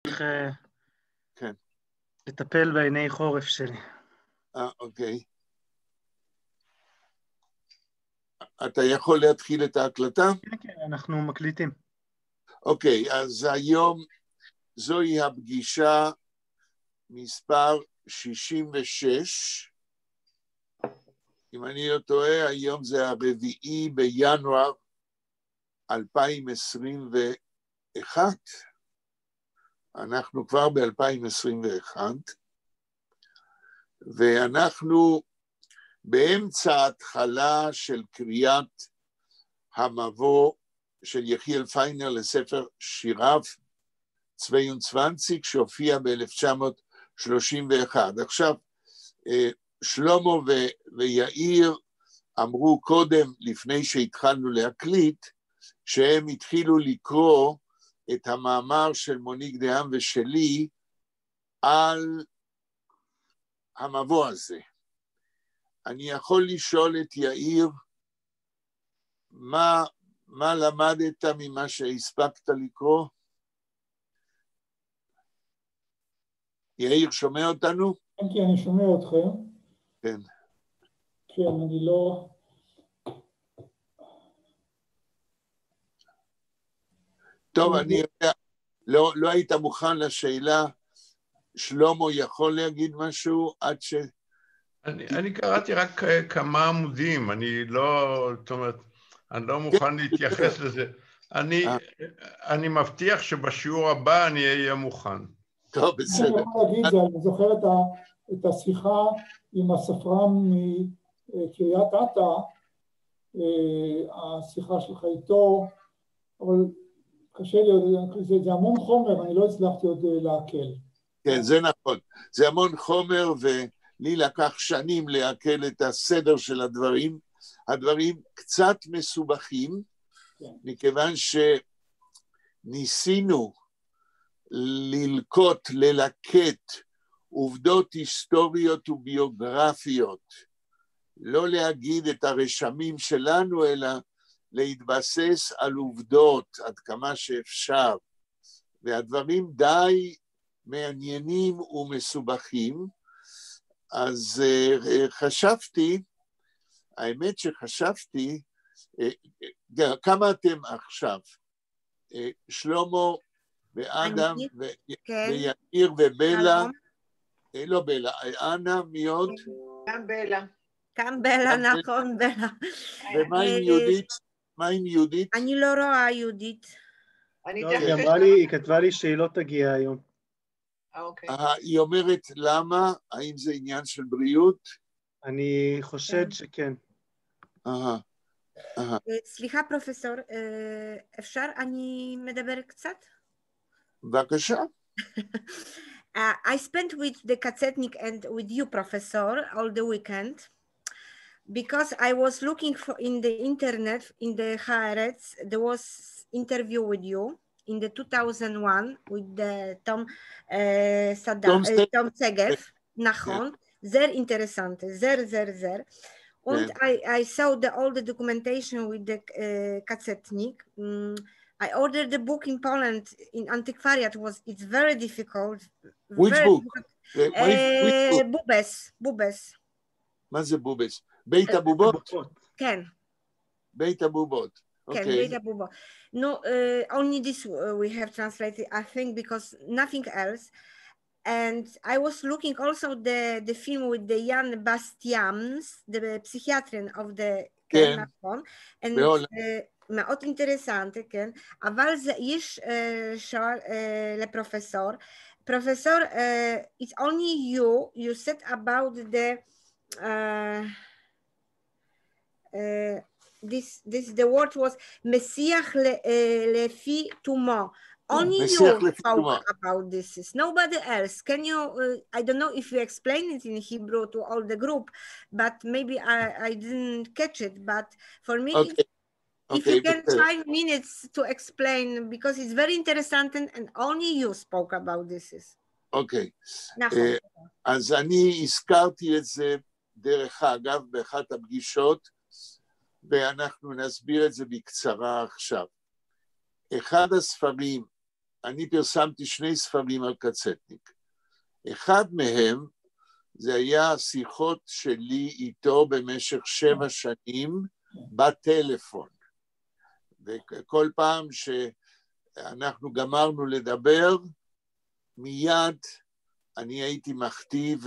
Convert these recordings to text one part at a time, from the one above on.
צריך כן. לטפל בעיני חורף שלי. אוקיי. אתה יכול להתחיל את ההקלטה? כן, כן, אנחנו מקליטים. אוקיי, אז היום זוהי הפגישה מספר 66. אם אני לא טועה, היום זה 4 בינואר 2021. אנחנו כבר ב-2021, ואנחנו באמצע התחלה של קריאת המבוא של יחיאל פיינר לספר שיריו, 22, שהופיע ב-1931. עכשיו, שלמה ויאיר אמרו קודם, לפני שהתחלנו להקליט, שהם התחילו לקרוא את המאמר של מוניק דה-עם ושלי על המבוא הזה. אני יכול לשאול את יאיר, מה למדת ממה שהספקת לקרוא? יאיר, שומע אותנו? כן, כי אני שומע אתכם. כן. כן, אני לא... טוב, אני יודע, לא היית מוכן לשאלה, שלמה יכול להגיד משהו עד ש... אני קראתי רק כמה עמודים, אני לא מוכן להתייחס לזה. אני מבטיח שבשיעור הבא אני אהיה מוכן. טוב, בסדר. אני יכול להגיד זה, אני זוכר את השיחה עם הספרן מקריית אתא, השיחה שלך איתו, אבל קשה לי, זה המון חומר, אני לא הצלחתי עוד להקל. כן, זה נכון. זה המון חומר, ולי לקח שנים להקל את הסדר של הדברים. הדברים קצת מסובכים, מכיוון שניסינו ללקט עובדות היסטוריות וביוגרפיות, לא להגיד את הרשמים שלנו, אלא להתבסס על עובדות עד כמה שאפשר, והדברים די מעניינים ומסובכים. אז חשבתי, האמת שחשבתי, כמה אתם עכשיו? שלמה ואדם ויאיר ובלה, לא בלה, אנה, מי עוד? גם בלה. גם בלה, נכון, בלה. ומה עם יהודית? מה עם יהודית? אני לא רואה יהודית. היא כתבה לי שהיא לא תגיע היום. היא אומרת למה? האם זה עניין של בריאות? אני חושד שכן. סליחה פרופסור, אפשר אני מדבר קצת? בבקשה. I spent with the Katsetnik and with you, Professor, all the weekend because I was looking for in the internet, in the Haaretz, there was interview with you in the 2001 with the Tom Segev, נכון, sehr interessant, sehr. And I saw all the documentation with the Katsetnik. I ordered the book in Poland in Antiquariat. It's very difficult. Which book? בובס. מה זה בובס? בית הבובות? כן. בית הבובות. כן, בית הבובות. No, only this we have translated, I think, because nothing else. And I was looking also the film with the Jan Bastians, the psychiatrist of the נכון, and מאוד אינטרסנטי, כן, אבל זה יש שואל לפרופסור, פרופסור, it's only you said about the word was משיח לפי תומו. Only you spoke about this. Nobody else. Can you, I don't know if you explain it in Hebrew to all the group, but maybe I didn't catch it. But for me, if you can 5 minutes to explain, because it's very interesting and only you spoke about this. אוקיי. אז אני הזכרתי את זה דרך אגב באחת הפגישות, ואנחנו נסביר את זה בקצרה עכשיו. אחד הספרים אני פרסמתי 2 ספרים על קצטניק. אחד מהם, זה היה שיחות שלי איתו במשך 7 שנים בטלפון. וכל פעם שאנחנו גמרנו לדבר, מיד אני הייתי מכתיב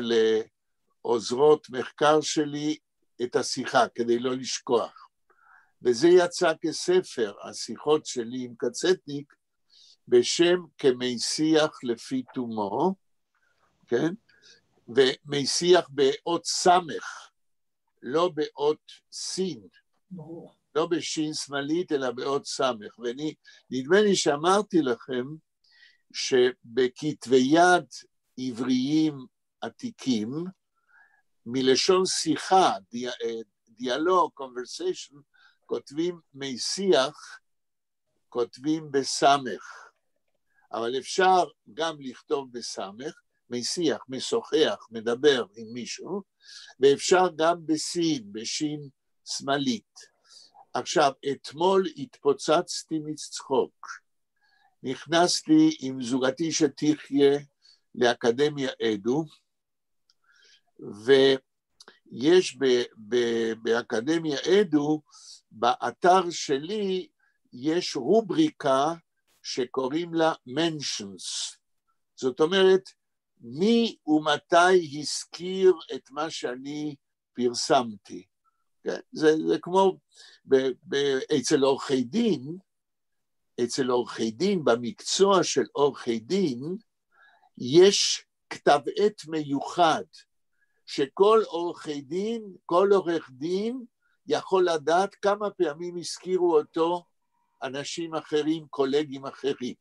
לעוזרות מחקר שלי את השיחה, כדי לא לשכוח. וזה יצא כספר, השיחות שלי עם קצטניק, בשם כמשיח לפי תומו, כן? ומשיח באות סמך, לא באות סין, לא בשין שמאלית, אלא באות סמך. ונדמה לי שאמרתי לכם, שבכתבי יד עבריים עתיקים, מלשון שיחה, דיאלוג, conversation, כותבים משיח, כותבים בסמך. אבל אפשר גם לכתוב בסמך, משיח, משוחח, מדבר עם מישהו, ואפשר גם בסין, בשין שמאלית. עכשיו, אתמול התפוצצתי מצחוק. נכנסתי עם זוגתי שתחיה לאקדמיה אדו, ויש באקדמיה אדו, באתר שלי, יש רובריקה שקוראים לה mentions. זאת אומרת, מי ומתי הזכיר את מה שאני פרסמתי. זה כמו אצל עורכי דין, במקצוע של עורכי דין, יש כתב עת מיוחד, שכל עורך דין יכול לדעת כמה פעמים הזכירו אותו אנשים אחרים, קולגים אחרים.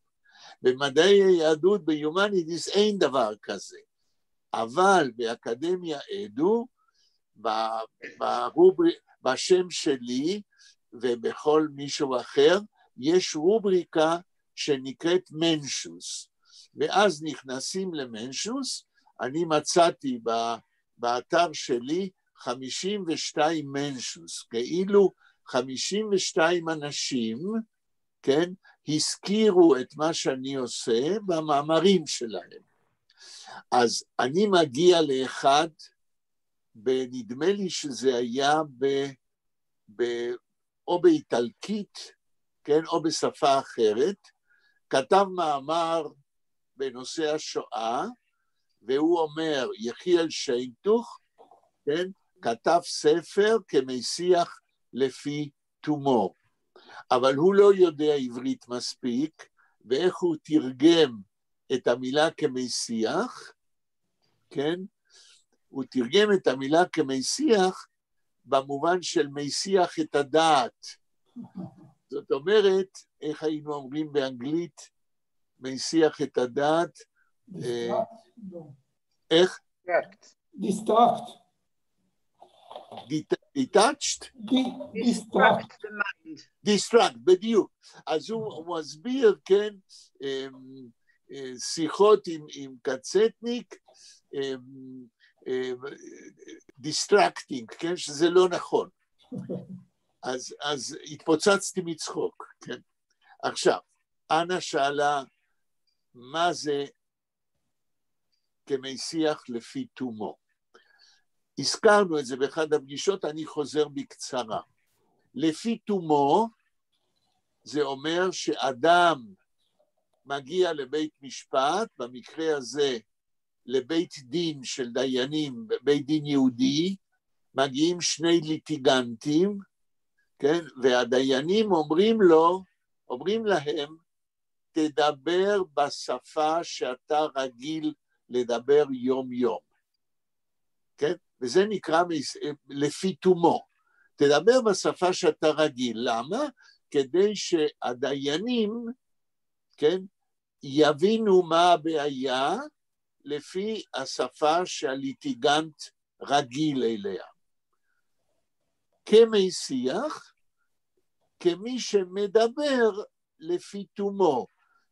במדעי היהדות, ביומניטיס, אין דבר כזה. אבל באקדמיה אדו, בשם שלי ובכל מישהו אחר, יש רובריקה שנקראת mentions. ואז נכנסים למנשוס, אני מצאתי באתר שלי 52 מנשוס, כאילו 52 אנשים, כן, הזכירו את מה שאני עושה במאמרים שלהם. אז אני מגיע לאחד, נדמה לי שזה היה או באיטלקית, כן, או בשפה אחרת, כתב מאמר בנושא השואה, והוא אומר, יחיאל שיינטוך, כן, כתב ספר כמשיח לפי תומו, אבל הוא לא יודע עברית מספיק, ואיך הוא תרגם את המילה כמשיח, כן, הוא תרגם את המילה כמשיח, במובן של משיח את הדעת. זאת אומרת, איך היינו אומרים באנגלית, משיח את הדעת, איך? דיסטרקט. detached? דיסטרקט, בדיוק. אז הוא מסביר, כן, שיחות עם קצטניק, דיסטרקטינג, כן, שזה לא נכון. אז התפוצצתי מצחוק, כן. עכשיו, אנה שאלה, מה זה כמשיח לפי תומו? הזכרנו את זה באחד הפגישות, אני חוזר בקצרה. לפי תומו, זה אומר שאדם מגיע לבית משפט, במקרה הזה לבית דין של דיינים, בית דין יהודי, מגיעים 2 ליטיגנטים, כן? והדיינים אומרים להם, תדבר בשפה שאתה רגיל לדבר יום יום. כן? וזה נקרא לפי תומו. תדבר בשפה שאתה רגיל. למה? כדי שהדיינים, כן, יבינו מה הבעיה לפי השפה שהליטיגנט רגיל אליה. כמשיח, כמי שמדבר לפי תומו,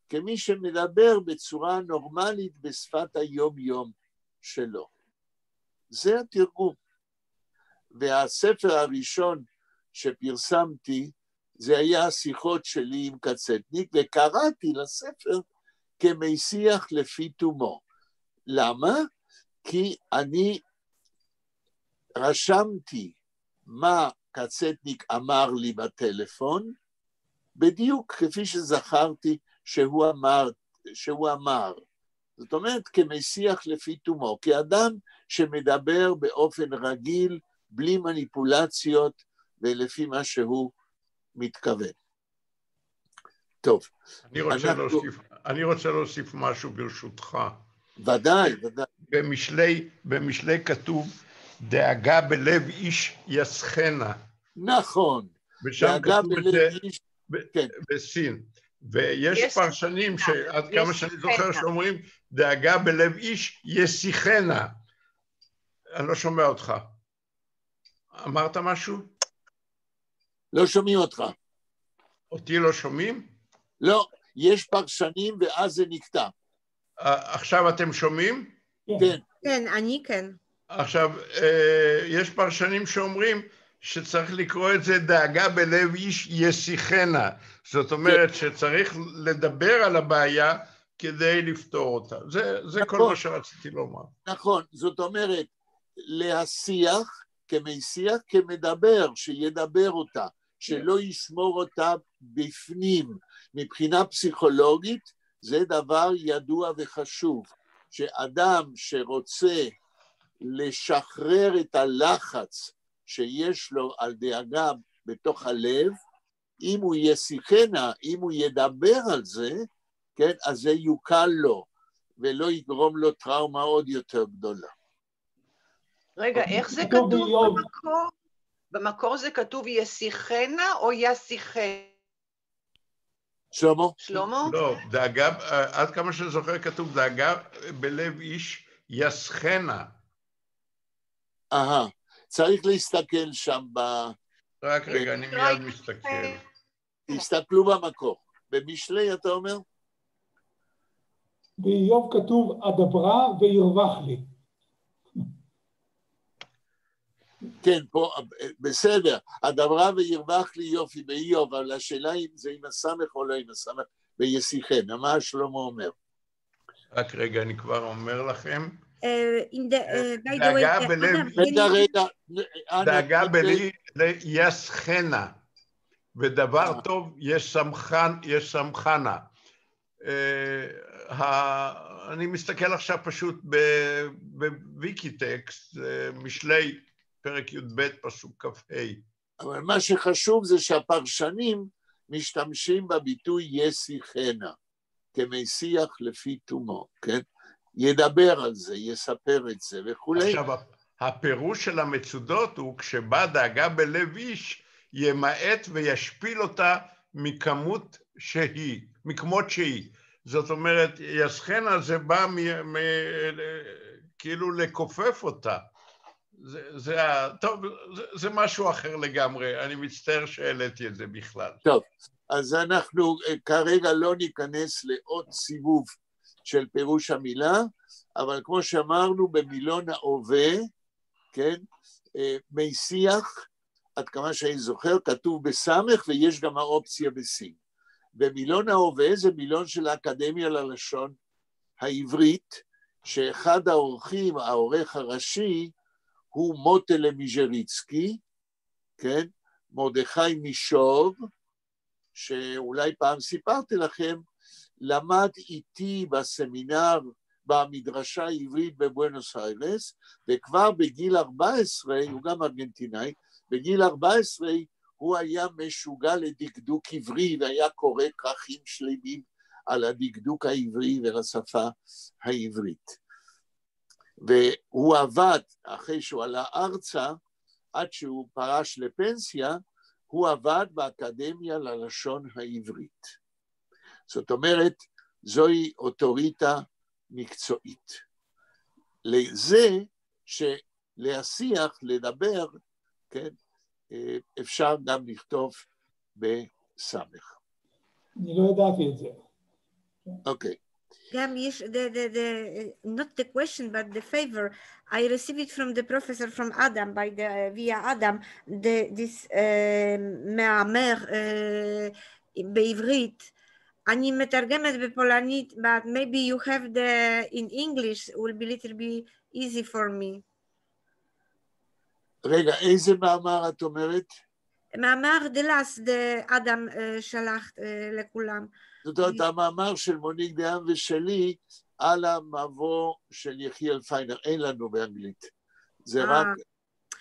כמי שמדבר בצורה נורמלית בשפת היום-יום שלו. זה התרגום. והספר הראשון שפרסמתי, זה היה השיחות שלי עם קצטניק, וקראתי לספר כמשיח לפי תומו. למה? כי אני רשמתי מה קצטניק אמר לי בטלפון, בדיוק כפי שזכרתי שהוא אמר. זאת אומרת, כמשיח לפי תומו, כאדם שמדבר באופן רגיל, בלי מניפולציות, ולפי מה שהוא מתכוון. טוב. אני רוצה להוסיף משהו ברשותך. ודאי. במשלי כתוב, דאגה בלב איש יסחנה. נכון. ושם כתוב את זה בסין. ויש פרשנים שעד כמה שאני זוכר שאומרים, דאגה בלב איש יסיחנה. אני לא שומע אותך. אמרת משהו? לא שומעים אותך. אותי לא שומעים? לא, יש פרשנים ואז זה נקטע. עכשיו אתם שומעים? כן. כן, אני כן. עכשיו, יש פרשנים שאומרים שצריך לקרוא את זה דאגה בלב איש יסיחנה. זאת אומרת שצריך לדבר על הבעיה כדי לפתור אותה. זה כל מה שרציתי לומר. נכון, זאת אומרת, להשיח כמשיח, כמדבר, שידבר אותה, שלא ישמור אותה בפנים. מבחינה פסיכולוגית, זה דבר ידוע וחשוב, שאדם שרוצה לשחרר את הלחץ שיש לו על דאגה בתוך הלב, אם הוא ישיחנה, אם הוא ידבר על זה, כן, אז זה יוקל לו, ולא יגרום לו טראומה עוד יותר גדולה. רגע, איך זה כתוב במקור? במקור זה כתוב ישיחנה או ישיחנה? שלמה? לא, דאגה, עד כמה שזוכר כתוב דאגה בלב איש יסחנה. צריך להסתכל שם רק רגע, אני מיד מסתכל. תסתכלו במקור. במשלי אתה אומר? באיוב כתוב אדברה וירווח לי. כן, פה, בסדר, אדברה וירווח לי יופי באיוב, אבל השאלה אם זה עם הסמך או לא עם הסמך, וישיחן, מה שלמה אומר? רק רגע, אני כבר אומר לכם. דאגה בלי יסחנה, ודבר טוב יש שמחנה. אני מסתכל עכשיו פשוט בוויקיטקסט, משלי פרק י"ב פסוק כ"ה. אבל מה שחשוב זה שהפרשנים משתמשים בביטוי ישיחנה, כמשיח לפי תומו, כן? ידבר על זה, יספר את זה וכולי. עכשיו, הפירוש של המצודות הוא כשבא דאגה בלב איש, ימעט וישפיל אותה מכמות שהיא, מכמות שהיא. זאת אומרת, יסחנה זה בא כאילו לכופף אותה. זה משהו אחר לגמרי, אני מצטער שהעליתי את זה בכלל. טוב, אז אנחנו כרגע לא ניכנס לעוד סיבוב של פירוש המילה, אבל כמו שאמרנו במילון ההווה, כן, משיח, עד כמה שאני זוכר, כתוב בסמך ויש גם האופציה בסין. במילון ההווה זה מילון של האקדמיה ללשון העברית, שאחד האורחים, העורך הראשי, הוא מוטלה מיז'ריצקי, כן, מרדכי מישוב, שאולי פעם סיפרתי לכם, למד איתי בסמינר במדרשה העברית בבואנוס איירס, וכבר בגיל 14, הוא גם ארגנטינאי, בגיל 14 הוא היה משוגע לדקדוק עברי, והיה קורא כרכים שלמים על הדקדוק העברי ולשפה העברית. והוא עבד, אחרי שהוא עלה ארצה, עד שהוא פרש לפנסיה, הוא עבד באקדמיה ללשון העברית. זאת אומרת, זוהי אוטוריטה מקצועית. לזה שלהשיח, לדבר, כן, אפשר גם לכתוב בסמך. אני לא ידעתי את זה. אוקיי. גם יש, not the question, but the favor, I received it from the professor from Adam, via Adam, this מאמר בעברית, אני מתרגמת בפולנית, but maybe you have the in English will be little bit easy for me. רגע, איזה מאמר את אומרת? מאמר דלס, אדם שלח לכולם. זאת אומרת, המאמר של מוניק דיין ושלי על המבוא של יחיאל פיינר, אין לנו באנגלית. זה רק...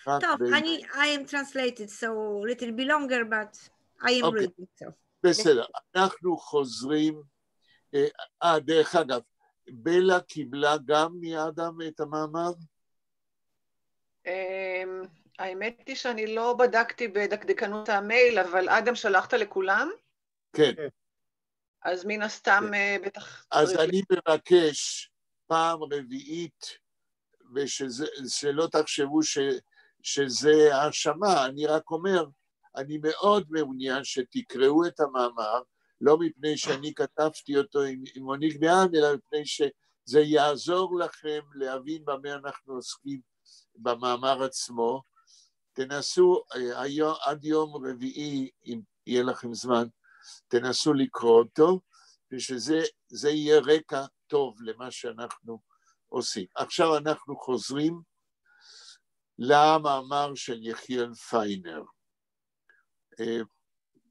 טוב, I am translated, so little bit longer, but I am reading. So. בסדר, אנחנו חוזרים... דרך אגב, בלה קיבלה גם מאדם את המאמר? האמת היא שאני לא בדקתי בדקדקנות המייל, אבל אדם שלחת לכולם? כן. אז מן הסתם בטח... אז אני מבקש פעם רביעית, ושלא תחשבו שזה האשמה, אני רק אומר, אני מאוד מעוניין שתקראו את המאמר, לא מפני שאני כתבתי אותו עם מוניק דיין, אלא מפני שזה יעזור לכם להבין במה אנחנו עוסקים במאמר עצמו. תנסו עד יום רביעי, אם יהיה לכם זמן, תנסו לקרוא אותו, ושזה יהיה רקע טוב למה שאנחנו עושים. עכשיו אנחנו חוזרים למאמר של יחיאל פיינר.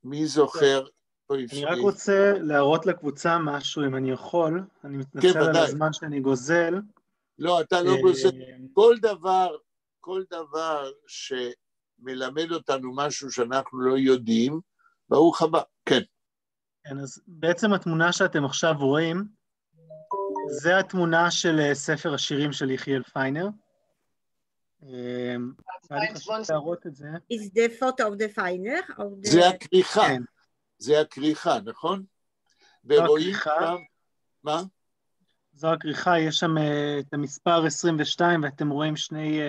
מי זוכר? אני רק רוצה להראות לקבוצה משהו, אם אני יכול. אני מתנצל על הזמן שאני גוזל. לא, אתה לא גוזל. כל דבר שמלמד אותנו משהו שאנחנו לא יודעים, ברוך הבא, כן. כן, אז בעצם התמונה שאתם עכשיו רואים, זה התמונה של ספר השירים של יחיאל פיינר. אני חושב להראות את זה. Is the photo of the Feiner? זה הכריכה, זה הכריכה, נכון? ורואים שם, מה? זו הכריכה, יש שם את המספר 22, ואתם רואים שני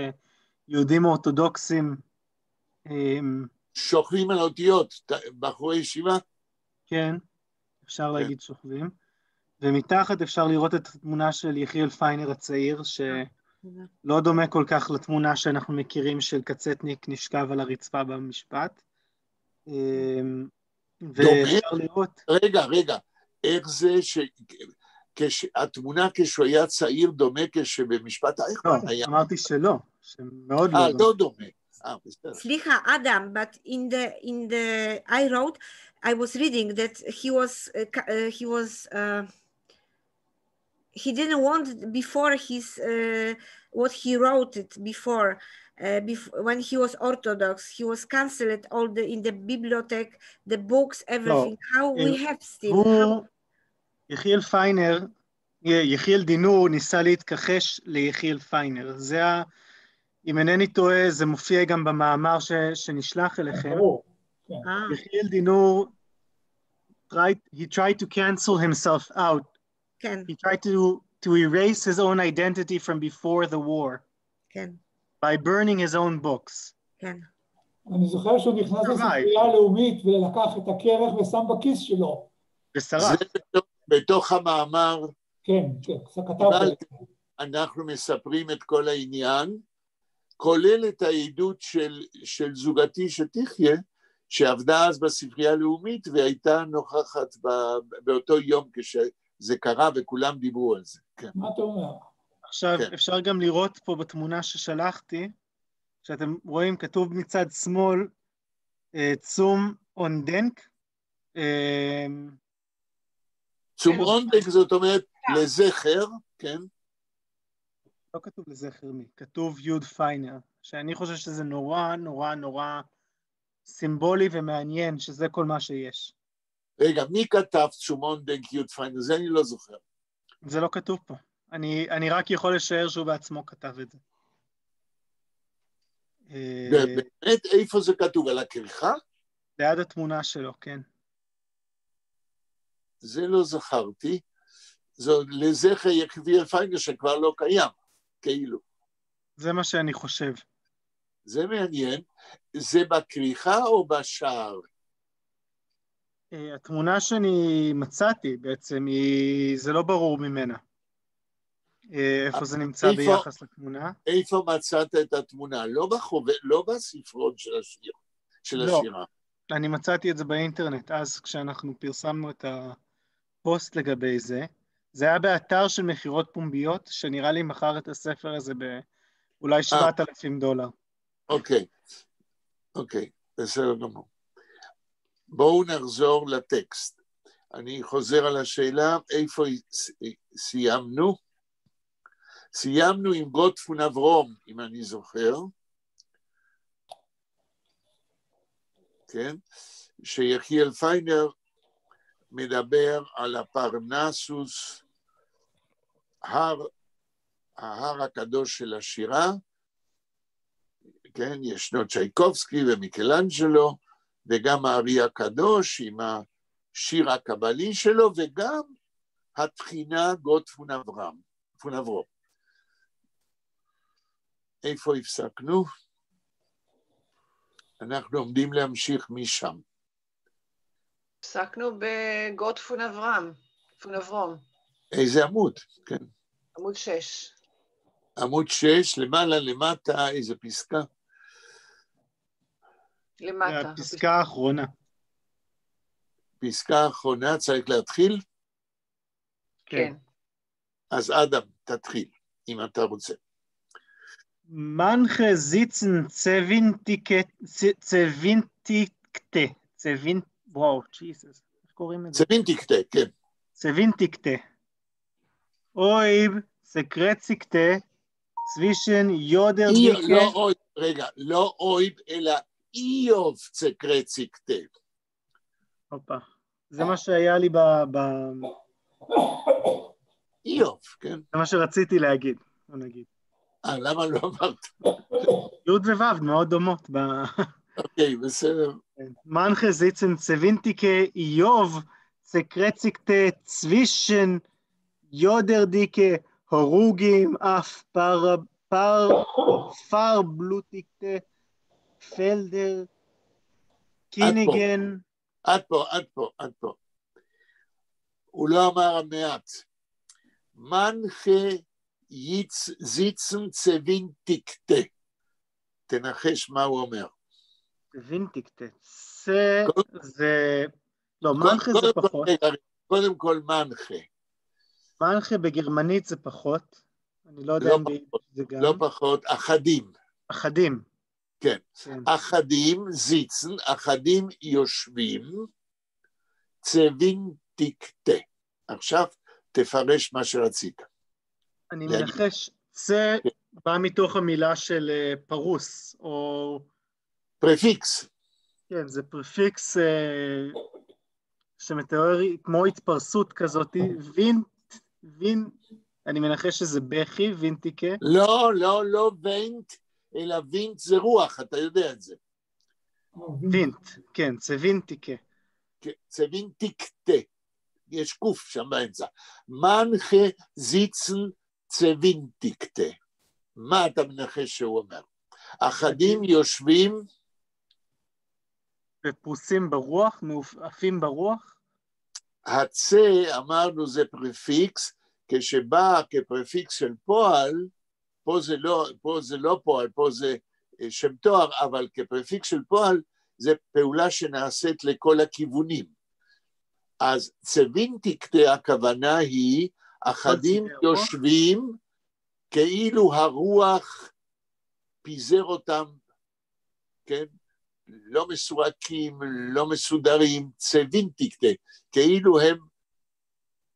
יהודים אורתודוקסים. שוכבים על אותיות, בחורי ישיבה? כן, אפשר להגיד שוכבים. ומתחת אפשר לראות את התמונה של יחיאל פיינר הצעיר, שלא דומה כל כך לתמונה שאנחנו מכירים של קצטניק נשכב על הרצפה במשפט. ואפשר לראות... רגע, איך זה התמונה כשהוא היה צעיר דומה כשבמשפט אייכמן היה... לא, אמרתי שלא, שמאוד לא דומה. לא דומה. סליחה, אדם, but in the I wrote, I was reading that he didn't want before his what he wrote it before when he was Orthodox, he was cancelled all in the bibliothèque, the books, everything. How we have still. יחיאל פיינר, יחיאל דינור ניסה להתכחש ליחיאל פיינר. זה אם אינני טועה, זה מופיע גם במאמר שנשלח אליכם. יחיאל דינור, he tried to cancel himself out. כן. He tried to erase his own identity from before the war. כן. By burning his own books. כן. אני זוכר שהוא נכנס לספרייה הלאומית ולקח את הכרך ושם בכיס שלו. ושרף. זה בתוך המאמר. כן, כתב. אנחנו מספרים את כל העניין, כולל את העדות של זוגתי שתחיה, שעבדה אז בספרייה הלאומית, והייתה נוכחת באותו יום כשזה קרה, וכולם דיברו על זה. כן. מה אתה אומר? עכשיו, כן. אפשר גם לראות פה בתמונה ששלחתי, שאתם רואים כתוב מצד שמאל, צום אונדנק. צום אונדנק זאת אומרת לזכר, כן? לא כתוב לזכר מי, כתוב יוד פיינר, שאני חושב שזה נורא נורא נורא סימבולי ומעניין, שזה כל מה שיש. רגע, מי כתב צום אונדנק יוד פיינר? זה אני לא זוכר. זה לא כתוב פה. אני רק יכול לשער שהוא בעצמו כתב את זה. באמת, איפה זה כתוב? על הכריכה? ליד התמונה שלו, כן. זה לא זכרתי. זו לזכר יחיאל פיינר שכבר לא קיים, כאילו. זה מה שאני חושב. זה מעניין. זה בכריכה או בשער? התמונה שאני מצאתי בעצם, זה לא ברור ממנה. איפה זה נמצא ביחס לתמונה? איפה מצאת את התמונה? לא בספרון של השירה. לא, אני מצאתי את זה באינטרנט, אז כשאנחנו פרסמנו את פוסט לגבי זה. זה היה באתר של מכירות פומביות, שנראה לי מכר את הספר הזה באולי $7,000. אוקיי, בסדר גמור. בואו נחזור לטקסט. אני חוזר על השאלה, איפה סיימנו? סיימנו עם גוטפון אברום, אם אני זוכר. כן? שיחיאל פיינר מדבר על הפרנסוס, ההר הקדוש של השירה, כן? ישנו צ'ייקובסקי ומיקלאנג'לו, וגם הארי הקדוש עם השיר הקבלי שלו, וגם התחינה גוטפון אברום. איפה הפסקנו? אנחנו עומדים להמשיך משם. הפסקנו בגוטפון אברום. איזה עמוד? כן. עמוד 6. עמוד 6, למעלה, למטה, איזה פסקה? למטה. הפסקה האחרונה. פסקה האחרונה, צריך להתחיל? כן. אז אדם, תתחיל, אם אתה רוצה. מנחה זיצן צווינטיקטה, וואו, ג'יסוס, איך קוראים לזה? צווינטיקטה, כן. צווינטיקטה. אויב, סקרציקטה, סווישן יודר דיקה. לא אויב, רגע, לא אויב, אלא איוב סקרציקטה. הופה, זה מה שהיה לי איוב, כן. זה מה שרציתי להגיד, בוא נגיד. למה לא אמרת? י' וו' מאוד דומות. אוקיי, בסדר. מנחה זיצן צווינטיקה איוב סקרציקטה צווישן יודר דיקה הורוגים אף פר בלוטיקטה פלדר קיניגן. עד פה. הוא לא אמר המעט. מנחה זיצן צווינטיקטה. תנחש מה הוא אומר. צווינטיקטה. זה... לא, מנחה זה פחות. קודם כל מנחה. מנחה בגרמנית זה פחות. אני לא יודע אם זה גם. לא פחות, אחדים. אחדים. כן. אחדים זיצן, אחדים יושבים, צווינטיקטה. עכשיו תפרש מה שרצית. אני מנחש, זה בא מתוך המילה של פרוס, או... פרפיקס. כן, זה פרפיקס שמתאר כמו התפרסות כזאת, אני מנחש שזה בכי, וינטיקה. לא וינט, אלא וינט זה רוח, אתה יודע את זה. וינט, כן, זה וינטיקה. צווינטיקטה, יש קוף שם באמצע. מנחה זיצן צווינטיקטה. מה אתה מנחש שהוא אומר? אחדים יושבים... ופרוסים ברוח, מעופים ברוח? הצה, אמרנו, זה פרפיקס, כשבא כפרפיקס של פועל, פה זה לא פועל, פה זה שם תואר, אבל כפרפיקס של פועל, זה פעולה שנעשית לכל הכיוונים. אז צווינטיקטה, הכוונה היא, אחדים יושבים, כאילו הרוח פיזר אותם, כן? לא מסורקים, לא מסודרים, צווינטיקטה, כאילו הם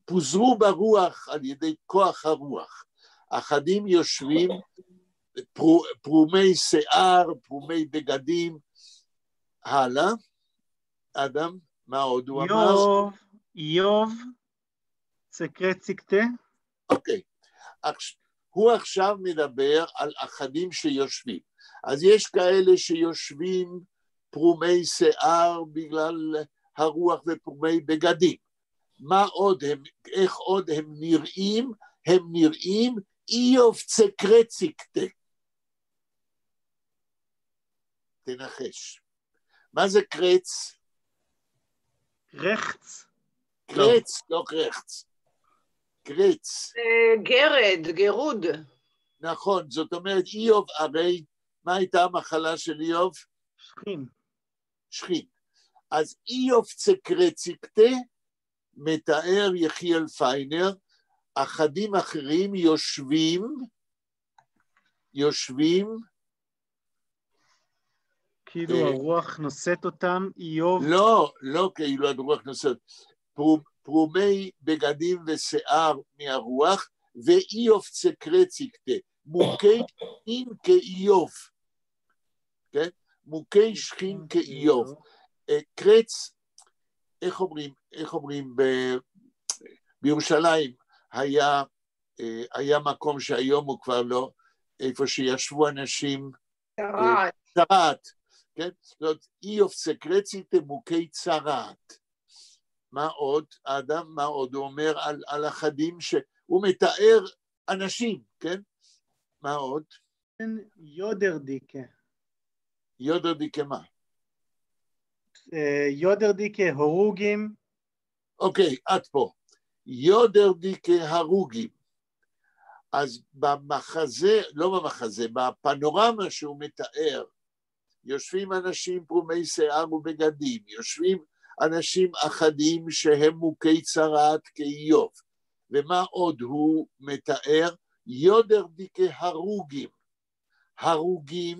פוזרו ברוח על ידי כוח הרוח. אחדים יושבים, פרומי שיער, פרומי בגדים, הלאה, אדם, מה עוד הוא אמר? איוב, סקרציקטה. אוקיי, הוא עכשיו מדבר על אחדים שיושבים. אז יש כאלה שיושבים פרומי שיער בגלל הרוח ופרומי בגדים. מה עוד הם, איך עוד הם נראים? הם נראים איוב סקרציקטה. תנחש. מה זה קרץ? קרץ? קרץ, לא קרץ. קרץ. גרד, גירוד. נכון, זאת אומרת, איוב, הרי, מה הייתה המחלה של איוב? שכין. שכין. אז איוב סקרציקטה מתאר יחיאל פיינר, אחדים אחרים יושבים, כאילו הרוח נושאת אותם, איוב. לא כאילו הרוח נושאת, פרומי בגדים ושיער מהרוח, ואיוב צקרציקתה, מוכי שכין כאיוב, כן? מוכי שכין כאיוב. קרץ, איך אומרים, בירושלים היה מקום שהיום הוא כבר לא, איפה שישבו אנשים, צרעת, כן? זאת אומרת, איוב צקרציקתה מוכי צרעת. מה עוד, האדם, מה עוד הוא אומר על אחדים שהוא מתאר אנשים, כן? מה עוד? יודרדיקה. יודרדיקה מה? יודרדיקה הרוגים. אוקיי, עד פה. יודרדיקה הרוגים. אז במחזה, לא במחזה, בפנורמה שהוא מתאר, יושבים אנשים פרומי שיער ובגדים, יושבים אנשים אחדים שהם מוכי צרעת כאיוב. ומה עוד הוא מתאר? יודרדיקה הרוגים. הרוגים,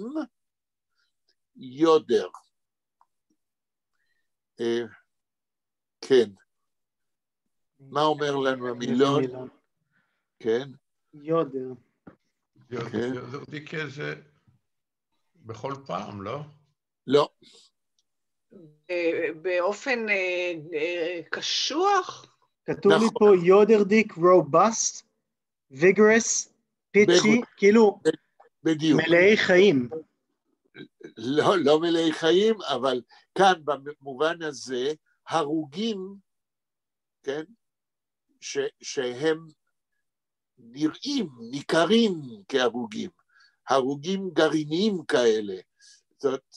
יודע. כן. מה אומר לנו המילון? כן. יודע. יודרדיקה זה בכל פעם, לא? לא. באופן קשוח? כתוב לי פה יודרדיק רובסט, ויגרס, פיצ'י, כאילו בדיוק. מלאי חיים. לא מלאי חיים, אבל כאן במובן הזה, הרוגים, כן, שהם נראים, ניכרים כהרוגים, הרוגים גרעיניים כאלה, זאת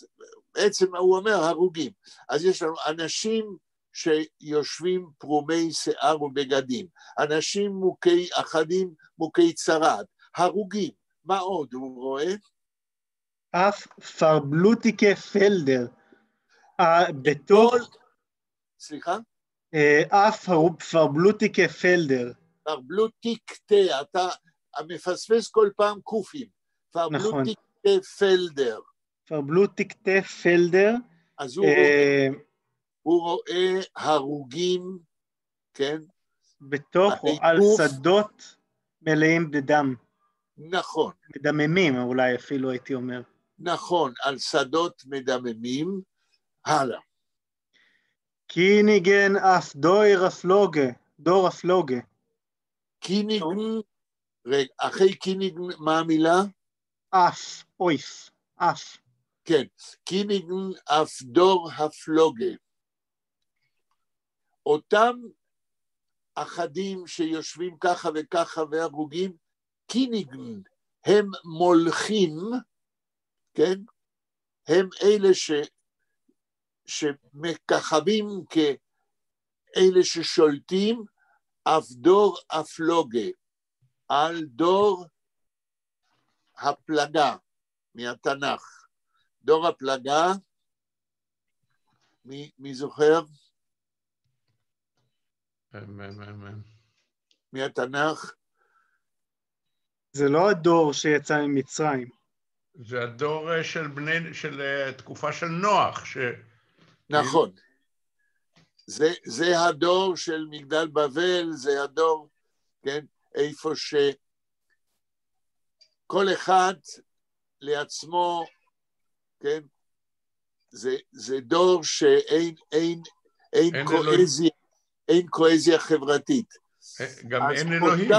בעצם הוא אומר הרוגים, אז יש לנו אנשים שיושבים פרומי שיער ובגדים, אנשים מוכי אחדים, מוכי צרעת, הרוגים, מה עוד הוא רואה? אף פרבלוטיקה פלדר, בתוך, סליחה? אף פרבלוטיקה פלדר. פרבלוטיקטה, אתה מפספס כל פעם קופים, פרבלוטיקטה פלדר. פרבלוטיקטה פלדר. אז הוא רואה הרוגים, כן? בתוך או על שדות מלאים בדם. נכון. מדממים אולי אפילו הייתי אומר. נכון, על שדות מדממים. הלאה. קיניגן אף דור אפלוגה. קיניגן, רגע, אחרי קיניגן מה המילה? אף, אויף, אף. כן, קיניגן אף דור הפלוגה. אותם אחדים שיושבים ככה וככה והרוגים, קיניגן, הם מולכים, כן? הם אלה שמככבים כאלה ששולטים, אף דור הפלוגה, על דור הפלגה מהתנ"ך. דור הפלגה, מי זוכר? מהתנ"ך? זה לא הדור שיצא ממצרים. זה הדור של תקופה של נוח. נכון. זה הדור של מגדל בבל, זה הדור, כן, איפה שכל אחד לעצמו, כן, זה דור שאין קואזיה חברתית. גם אין אלוהים.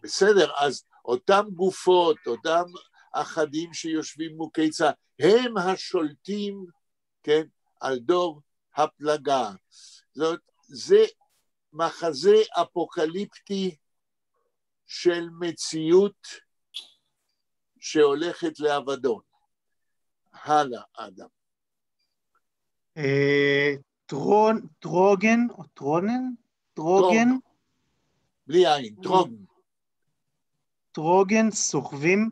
בסדר, אז אותם גופות, אותם אחדים שיושבים מוכי צרעת, הם השולטים, כן, על דור הפלגה. זה מחזה אפוקליפטי של מציאות שהולכת לאבדון. הלאה, אדם. טרוגן או טרונן? טרוגן? בלי עין, טרוגן. טרוגן, סוחבים.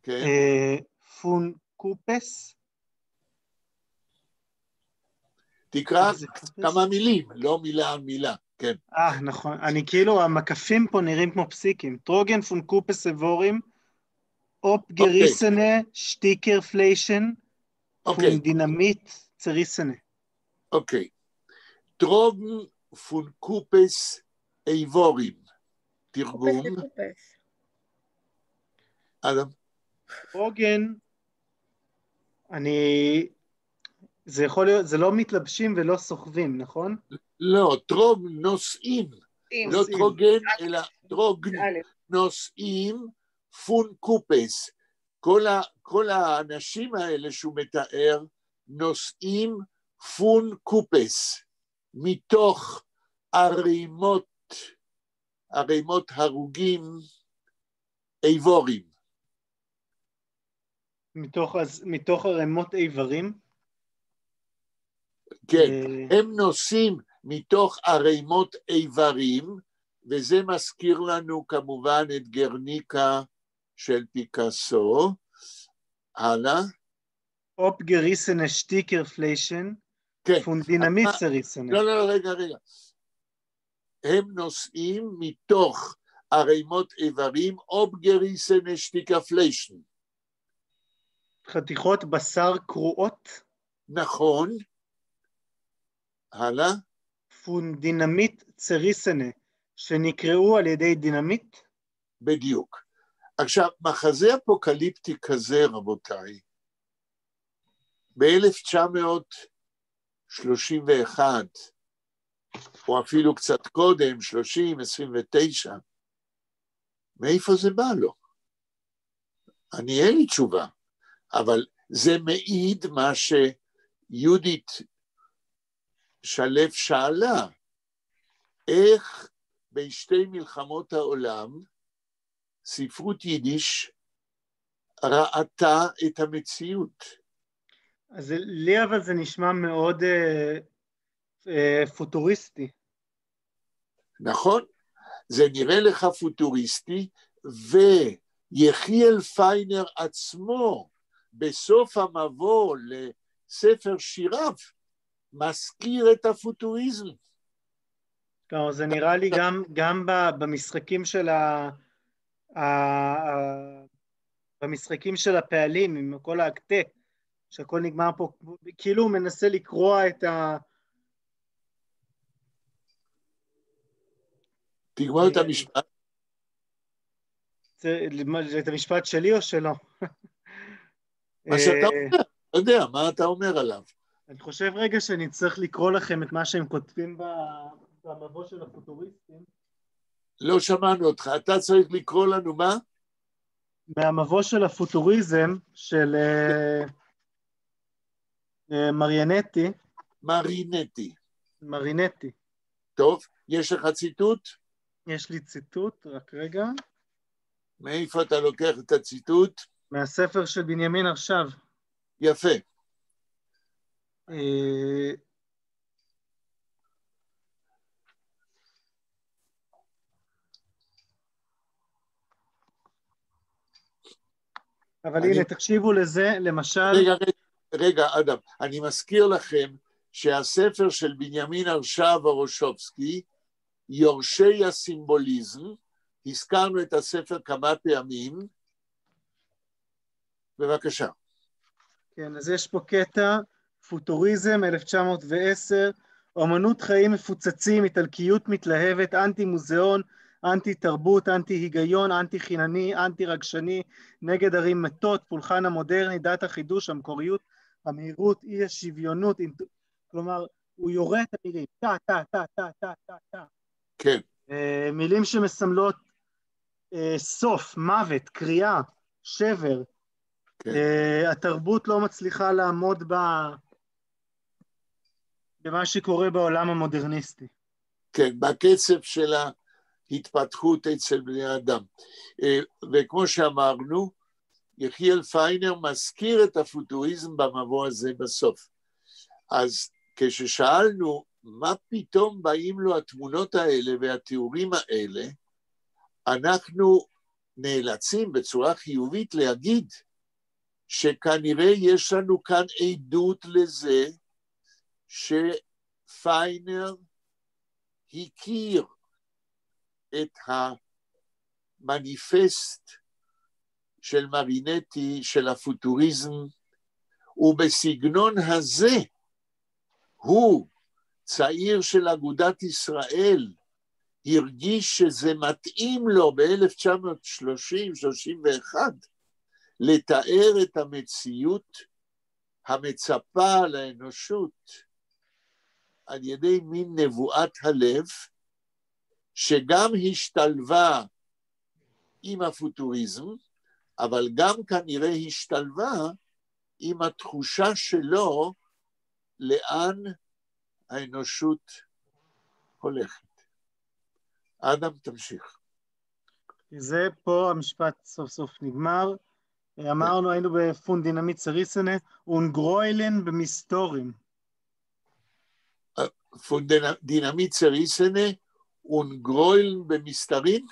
כן. פונקופס. תקרא כמה מילים, לא מילה על מילה, כן. נכון, אני כאילו, המקפים פה נראים כמו פסיקים. טרוגן פונקופס אבורים, אופ גריסנה, שטיקר פליישן, פון דינמיט צריסנה. אוקיי. טרוגן פונקופס אבורים. תרגום. אדם. טרוגן, זה יכול להיות, זה לא מתלבשים ולא סוחבים, נכון? לא, טרוג נושאים, לא טרוגן, אלא טרוג נושאים פונקופס. כל האנשים האלה שהוא מתאר נושאים פונקופס, מתוך ערימות הרוגים איבורים. מתוך ערימות איברים? כן, הם נושאים מתוך ערימות איברים, וזה מזכיר לנו כמובן את גרניקה של פיקאסו. הלאה. אופ גריסן שטיקר פליישן, פון דינמיט צריסן. לא, רגע. הם נושאים מתוך ערימות איברים, אופ גריסן שטיקר פליישן. חתיכות בשר קרועות? נכון. הלאה. פון דינמיט צריסנה, שנקראו על ידי דינמיט? בדיוק. עכשיו, מחזה אפוקליפטי כזה, רבותיי, ב-1931, או אפילו קצת קודם, 30, 29, מאיפה זה בא לו? אין לי תשובה, אבל זה מעיד מה שיהודית שלף שאלה, איך בשתי מלחמות העולם ספרות יידיש ראתה את המציאות. אז לי אבל זה נשמע מאוד פוטוריסטי. נכון, זה נראה לך פוטוריסטי, ויחיאל פיינר עצמו בסוף המבוא לספר שיריו מזכיר את הפוטוריזם. טוב, זה נראה לי גם במשחקים של במשחקים של הפעלים, עם כל האקטה, שהכל נגמר פה, כאילו הוא מנסה לקרוע את תגמר את המשפט. את המשפט שלי או שלא? מה שאתה אומר, אתה יודע, מה אתה אומר עליו? אני חושב רגע שאני צריך לקרוא לכם את מה שהם כותבים במבוא של הפוטוריסטים. לא שמענו אותך, אתה צריך לקרוא לנו מה? מהמבוא של הפוטוריזם של מרינטי. טוב, יש לך ציטוט? יש לי ציטוט, רק רגע. מאיפה אתה לוקח את הציטוט? מהספר של בנימין עכשיו. יפה. אבל הנה, תקשיבו לזה, למשל... רגע, אדם, אני מזכיר לכם שהספר של בנימין הרשב הרושובסקי, יורשי הסימבוליזם, הזכרנו את הספר כמה פעמים, בבקשה. כן, אז יש פה קטע, פוטוריזם 1910, אומנות חיים מפוצצים, איטלקיות מתלהבת, אנטי מוזיאון, אנטי תרבות, אנטי היגיון, אנטי חינני, אנטי רגשני, נגד ערים מתות, פולחן המודרני, דת החידוש, המקוריות, המהירות, אי השוויונות, כלומר, הוא יורה את המילים, טה. כן. מילים שמסמלות סוף, מוות, קריאה, שבר. כן. התרבות לא מצליחה לעמוד במה שקורה בעולם המודרניסטי. כן, בקצב של ההתפתחות אצל בני אדם. וכמו שאמרנו, יחיאל פיינר מזכיר את הפוטוריזם במבוא הזה בסוף. אז כששאלנו מה פתאום באים לו התמונות האלה והתיאורים האלה, אנחנו נאלצים בצורה חיובית להגיד שכנראה יש לנו כאן עדות לזה שפיינר הכיר את המניפסט של מרינטי, של הפוטוריזם, ובסגנון הזה הוא, צעיר של אגודת ישראל, הרגיש שזה מתאים לו ב-1930-31 לתאר את המציאות המצפה לאנושות על ידי מין נבואת הלב, שגם השתלבה עם הפוטוריזם, אבל גם כנראה השתלבה עם התחושה שלו לאן האנושות הולכת. אדם, תמשיך. זה פה המשפט סוף סוף נגמר. אמרנו, היינו בפונדינמיט סריסנה, ונגרוילן במסתורים. פונדינמיט סריסנה, ונגרוילן במסתרים?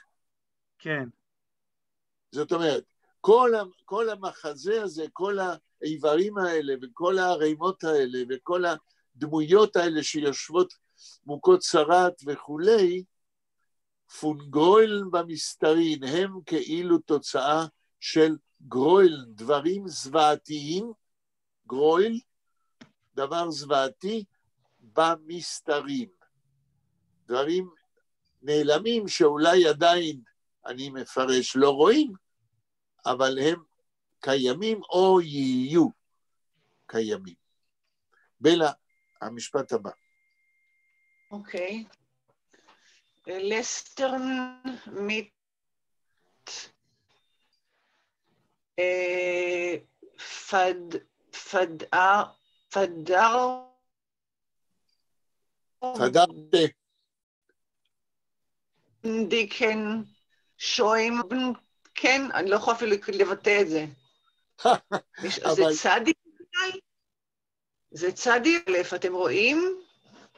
כן. זאת אומרת, כל המחזה הזה, כל האיברים האלה, וכל הרימות האלה, וכל הדמויות האלה שיושבות מוכות צרת וכולי, פונגרוילן במסתרין, הם כאילו תוצאה של גרוילן, דברים זוועתיים, גרויל, דבר זוועתי, במסתרים. דברים נעלמים שאולי עדיין, אני מפרש, לא רואים, אבל הם קיימים או יהיו קיימים. בלה, המשפט הבא. אוקיי. Lästern mit דיקן שוים, כן, אני לא יכולה אפילו לבטא את זה. זה צדי? זה צדי אלף, אתם רואים?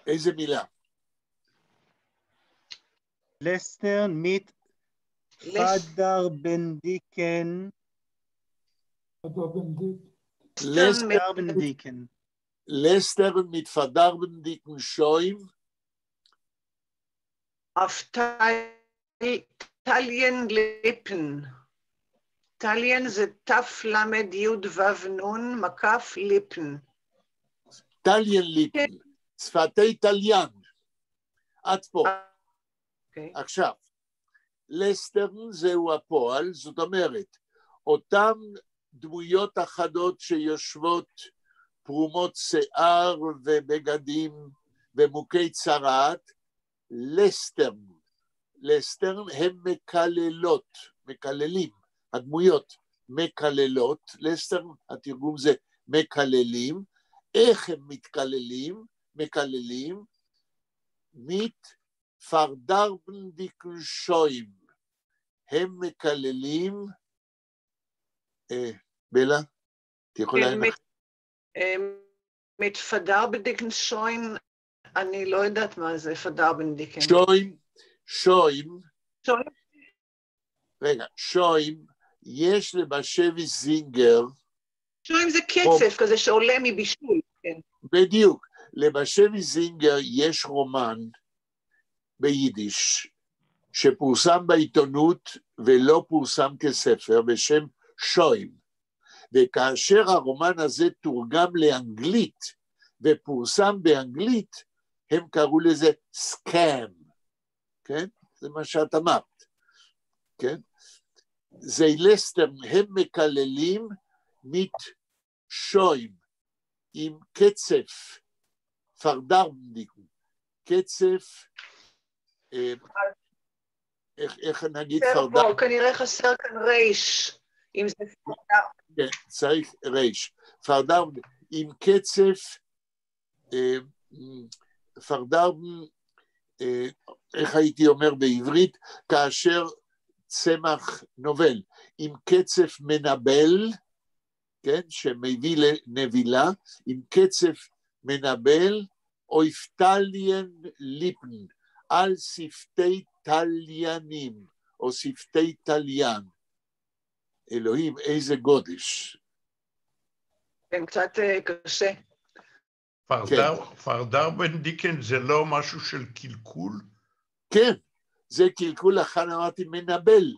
איזה מילה? Lästern mit Verdarbendiken. Lästern mit Verdarbendiken Schäum. Auf Talienlippen. Talien זה תף למד יוד וו נון מקף ליפן. טליאן-ליפן, שפתי טליאן. עד פה. עכשיו, לסטרן זהו הפועל, זאת אומרת, אותם דמויות אחדות שיושבות פרומות שיער ובגדים ומוכי צרעת, לסטרן הם מקללות, מקללים, הדמויות מקללות, לסטרן התרגום זה מקללים, איך הם מתקללים? מקללים, פרדרבנדיקן שוים, הם מקללים, בלה, את יכולה לנחש? מתפדרבנדיקן שוים, אני לא יודעת מה זה פדרבנדיקן. שוים, רגע, שוים, יש לבשבי זינגר, שוים זה קצף כזה שעולה מבישול, כן. בדיוק, לבשבי זינגר יש רומן, ביידיש, שפורסם בעיתונות ולא פורסם כספר בשם שוים, וכאשר הרומן הזה תורגם לאנגלית ופורסם באנגלית, הם קראו לזה סקאם, כן? זה מה שאת אמרת, כן? זה לסטרן, הם מקללים mit שוים, עם קצף, פרדרבנדיקן, קצף, איך נגיד פרדרבנדיקן? כנראה חסר כאן רייש, אם זה פרדרבנדיקן. כן, צריך רייש. פרדרבנדיקן, עם קצף, פרדרבנדיקן, איך הייתי אומר בעברית, כאשר צמח נובל, עם קצף מנבל, כן, שמביא לנבילה, עם קצף מנבל, אויפטליאן ליפן, על שפתי טליינים, או שפתי טליין. אלוהים, איזה גודש. כן, קצת קשה. פרדר בן דיקן זה לא משהו של קלקול? כן, זה קלקול, לכן אמרתי מנבל,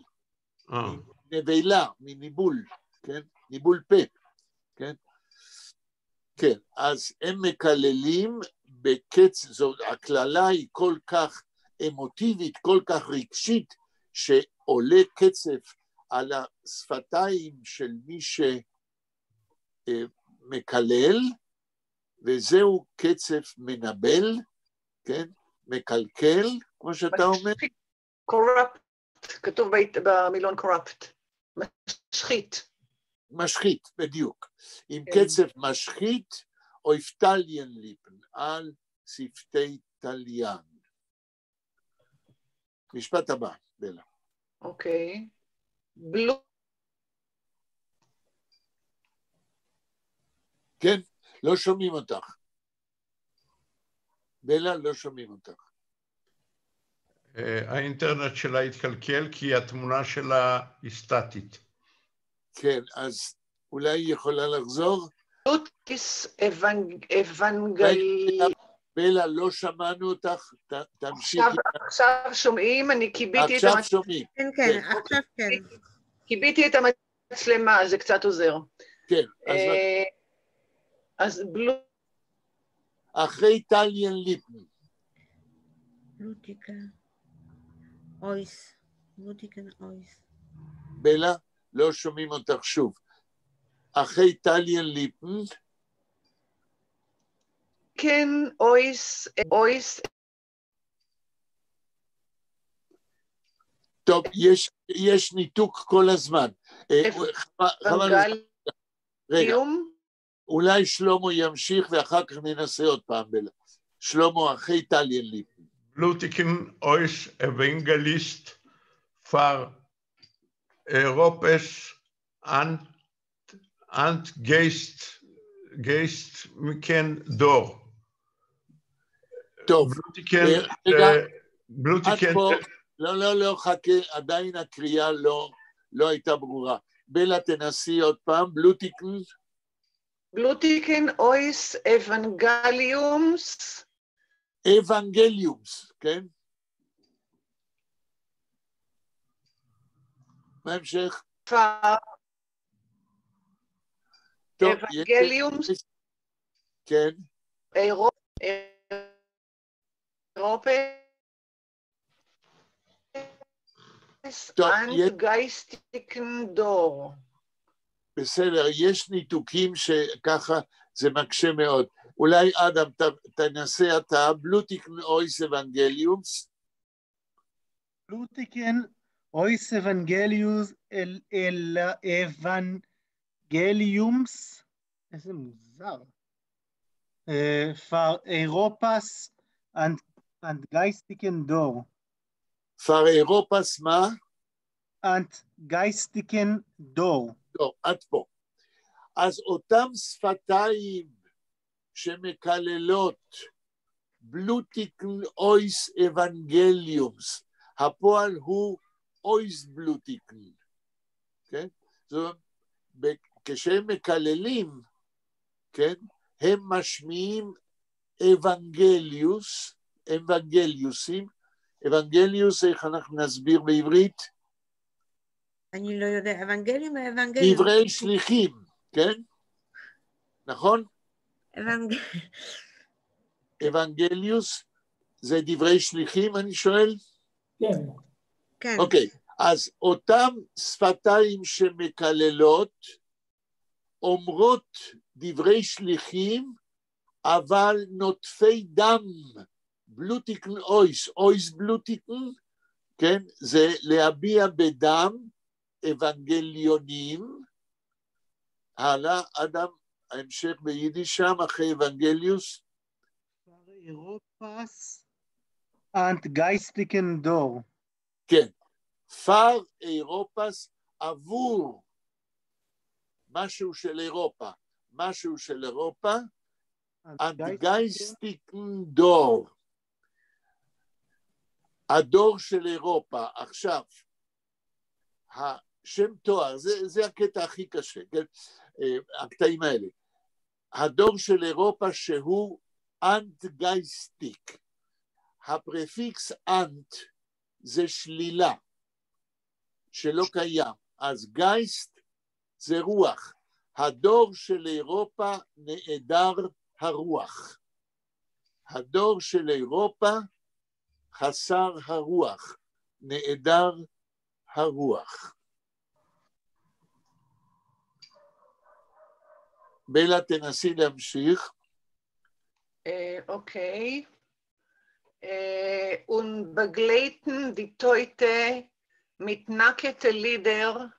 נבלה, מניבול, כן? ניבול פה, כן? כן, אז הם מקללים בקץ, זאת, הכללה היא כל כך אמוטיבית, כל כך רגשית, שעולה קצף על השפתיים של מי שמקלל, וזהו קצף מנבל, כן? מקלקל, כמו שאתה אומר. corrupt, כתוב במילון corrupt, משחית. משחית, בדיוק. עם קצף משחית, או יפתליין ליפן, על שפתי תליין. משפט הבא, בלה. אוקיי. כן, לא שומעים אותך. בלה, לא שומעים אותך. האינטרנט שלה התקלקל כי התמונה שלה היא סטטית. כן, אז אולי היא יכולה לחזור? בלוטיס אבנגלי... בלה, לא שמענו אותך, תמשיכי. עכשיו שומעים, אני קיביתי את עכשיו שומעים. כן, כן, עכשיו כן. קיביתי את המצלמה, זה קצת עוזר. כן, אז אחרי טליין ליפן. בלוטיקה, אויס, בלוטיקן אויס. בלה, לא שומעים אותך שוב. אחרי טליין ליפן. כן, אויס. טוב, יש ניתוק כל הזמן. רגע, אולי שלמה ימשיך ואחר כך ננסה עוד פעם. שלמה, אחרי טליין ליפן. בלוטיקן אויס אבנגליסט פר אירופס אנט גייסט מכן דור. טוב, בלוטיקן... לא, חכה, עדיין הקריאה לא הייתה ברורה. בלה, תנסי עוד פעם, בלוטיקן אויס אבנגליומס, כן? מה המשך? אבנגליומס. כן. אירופה. אנט-גייסטיקן דור. בסדר, יש ניתוקים שככה זה מקשה מאוד. אולי אדם תנסה אתה, בלוטיקן אויס אבנגליומס. בלוטיקן אויס אבנגליומס אבנגליומס, איזה מוזר. פר אירופס אנט גייסטיקן דור. פר אירופס מה? אנט גייסטיקן דור. לא, עד פה. אז אותם שפתיים שמקללות בלוטיקן אויס אבנגליומס, הפועל הוא אויס בלוטיקן, כן? זאת אומרת, כשהם מקללים, כן? הם משמיעים אבנגליוסים, אבנגליוס, איך אנחנו נסביר בעברית? אני לא יודע, אבנגליום. דברי שליחים, כן? נכון? אבנגליוס זה דברי שליחים, אני שואל? כן. אוקיי, אז אותם שפתיים שמקללות, אומרות דברי שליחים, אבל נוטפי דם, בלוטיקן אויס בלוטיקן, כן? זה להביע בדם, אבנגליונים. הלאה, אדם, ההמשך ביידיש שם, אחרי אבנגליוס. פר אירופס אנט גייסטיקן דור. כן, פר אירופס עבור משהו של אירופה, אנט גייסטיקן דור. הדור של אירופה. עכשיו, השם תואר, זה הקטע הכי קשה, כן? הקטעים האלה. הדור של אירופה שהוא אנט-גייסטיק. הפרפיקס אנט זה שלילה, שלא קיים. אז גייסט זה רוח. הדור של אירופה נעדר הרוח. הדור של אירופה חסר הרוח, נעדר הרוח. בלה, תנסי להמשיך. אוקיי. Und begleiten die Teute mit nackte Lieder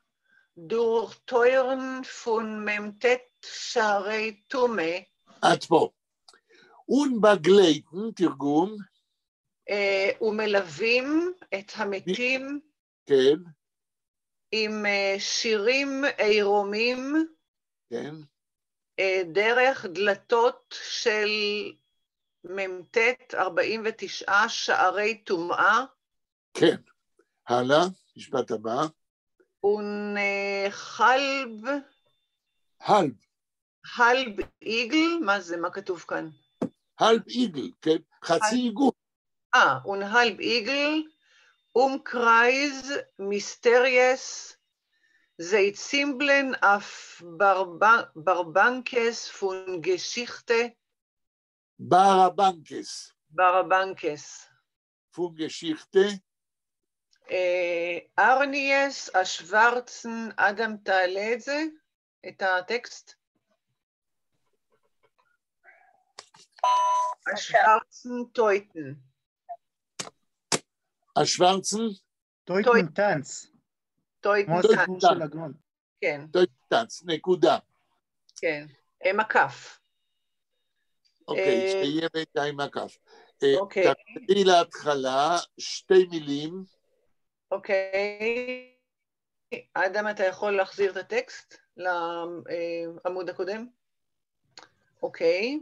durch Teuren von Memtet שערי טומא. עד פה. Und begleiten, תרגום. ומלווים את המתים כן. עם שירים עירומים, כן. דרך דלתות של ממתת 49 שערי טומאה. כן. הלאה, משפט הבא. ונחלב. הלב. הלב איגל, מה זה? מה כתוב כאן? הלב איגל, כן? חצי עיגול. ונהלב איגל, Kreis Mysterious, Zeitsimblen auf Barabankes von Geschichte. Barabankes. Barabankes. Von Geschichte. ארניאס השוורצן, אדם תעלה את זה, את הטקסט. השוורצן טויטן. השוורצן? טויטן טנץ. טויטן טנץ. כן. טויטן טנץ, נקודה. כן, מקף. אוקיי, שיהיה מידע עם מקף. תקראי להתחלה שתי מילים. אוקיי. אדם, אתה יכול להחזיר את הטקסט לעמוד הקודם? אוקיי.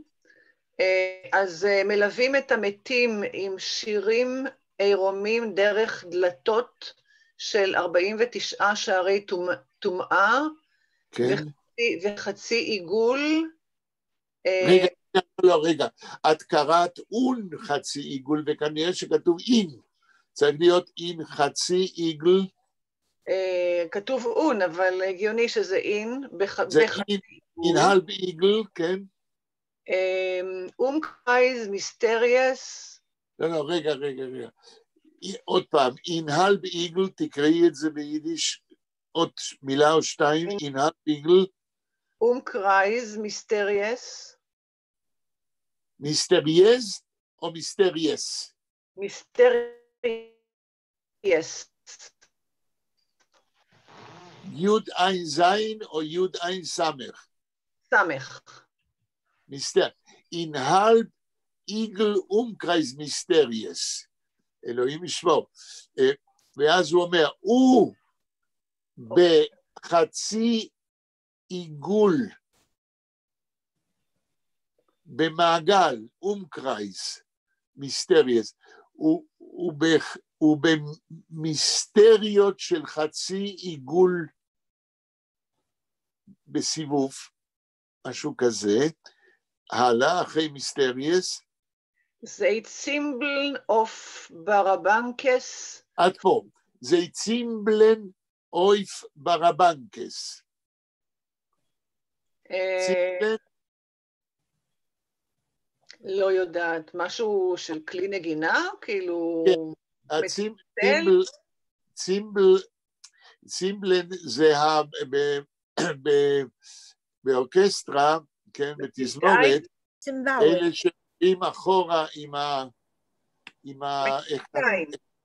אז מלווים את המתים עם שירים עירומים דרך דלתות של 49 שערי טומאה, כן. וחצי עיגול. רגע, את קראת און חצי עיגול, וכנראה שכתוב אין. צריך להיות אין חצי עיגל. כתוב און, אבל הגיוני שזה אין. זה אין הלב עיגל, כן. Kreis Mysterious. לא, רגע. עוד פעם, אין הלב עיגל, תקראי את זה ביידיש, עוד מילה או שתיים, אין הלב עיגל. Kreis Mysterious. מיסטריאז או מיסטריאס? מיסטריאס. יוד אין זין או יוד אין סמך? סמך. מיסטר. אין הלב עיגל קרייז מיסטריאס. אלוהים ישמור. ואז הוא אומר, הוא בחצי עיגול, במעגל, קרייז מיסטריאס, הוא במיסטריות של חצי עיגול בסיבוב, משהו כזה. הלאה, אחרי מיסטריאס. Zeitsimbeln auf Barabankes. עד פה. Zeitsimbeln auf Barabankes. לא יודעת, משהו של כלי נגינה? כאילו... כן, צימבלן זה באורקסטרה, כן, בתזמורת, אלה שבאים אחורה עם ה...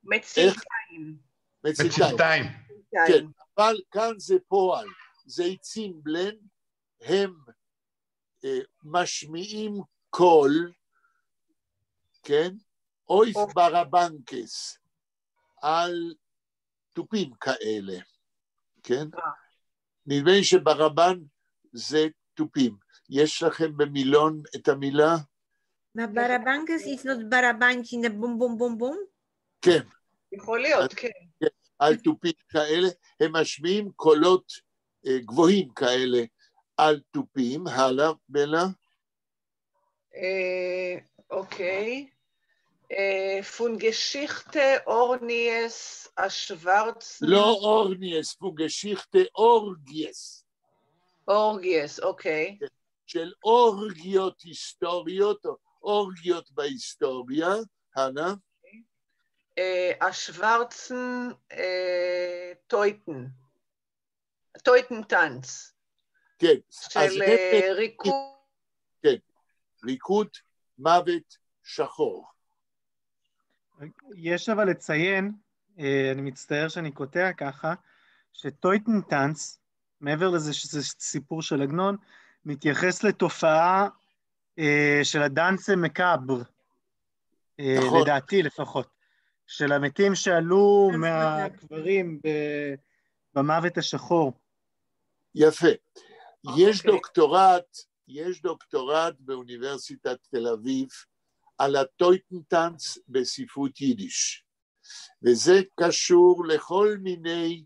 מצילתיים. מצילתיים. כן, אבל כאן זה פועל, זה צימבלן, הם משמיעים קול, כן? אויף ברבנקס, על טופים כאלה, כן? נדמה לי שברבן זה טופים. יש לכם במילון את המילה? ברבנקס is not ברבנקין, בום בום בום בום? כן. יכול להיות, כן. על טופים כאלה, הם משמיעים קולות גבוהים כאלה, על תופים, הלאה, בלה. אוקיי. פונגשיכטה אורניאס השוורצן. לא אורניאס, פונגשיכטה אורגייס. אורגייס, אוקיי. של אורגיות היסטוריות, או אורגיות בהיסטוריה, הלאה. השוורצן טויטן. טויטן טאנץ. כן. של ריקוד. כן, ריקוד מוות שחור. יש אבל לציין, אני מצטער שאני קוטע ככה, שטויטנטנץ, מעבר לזה שזה סיפור של עגנון, מתייחס לתופעה של הדאנסה מקאבר, נכון. לדעתי לפחות, של המתים שעלו מהקברים במוות השחור. יפה. יש דוקטורט באוניברסיטת תל אביב על הטויטנטנץ בספרות יידיש, וזה קשור לכל מיני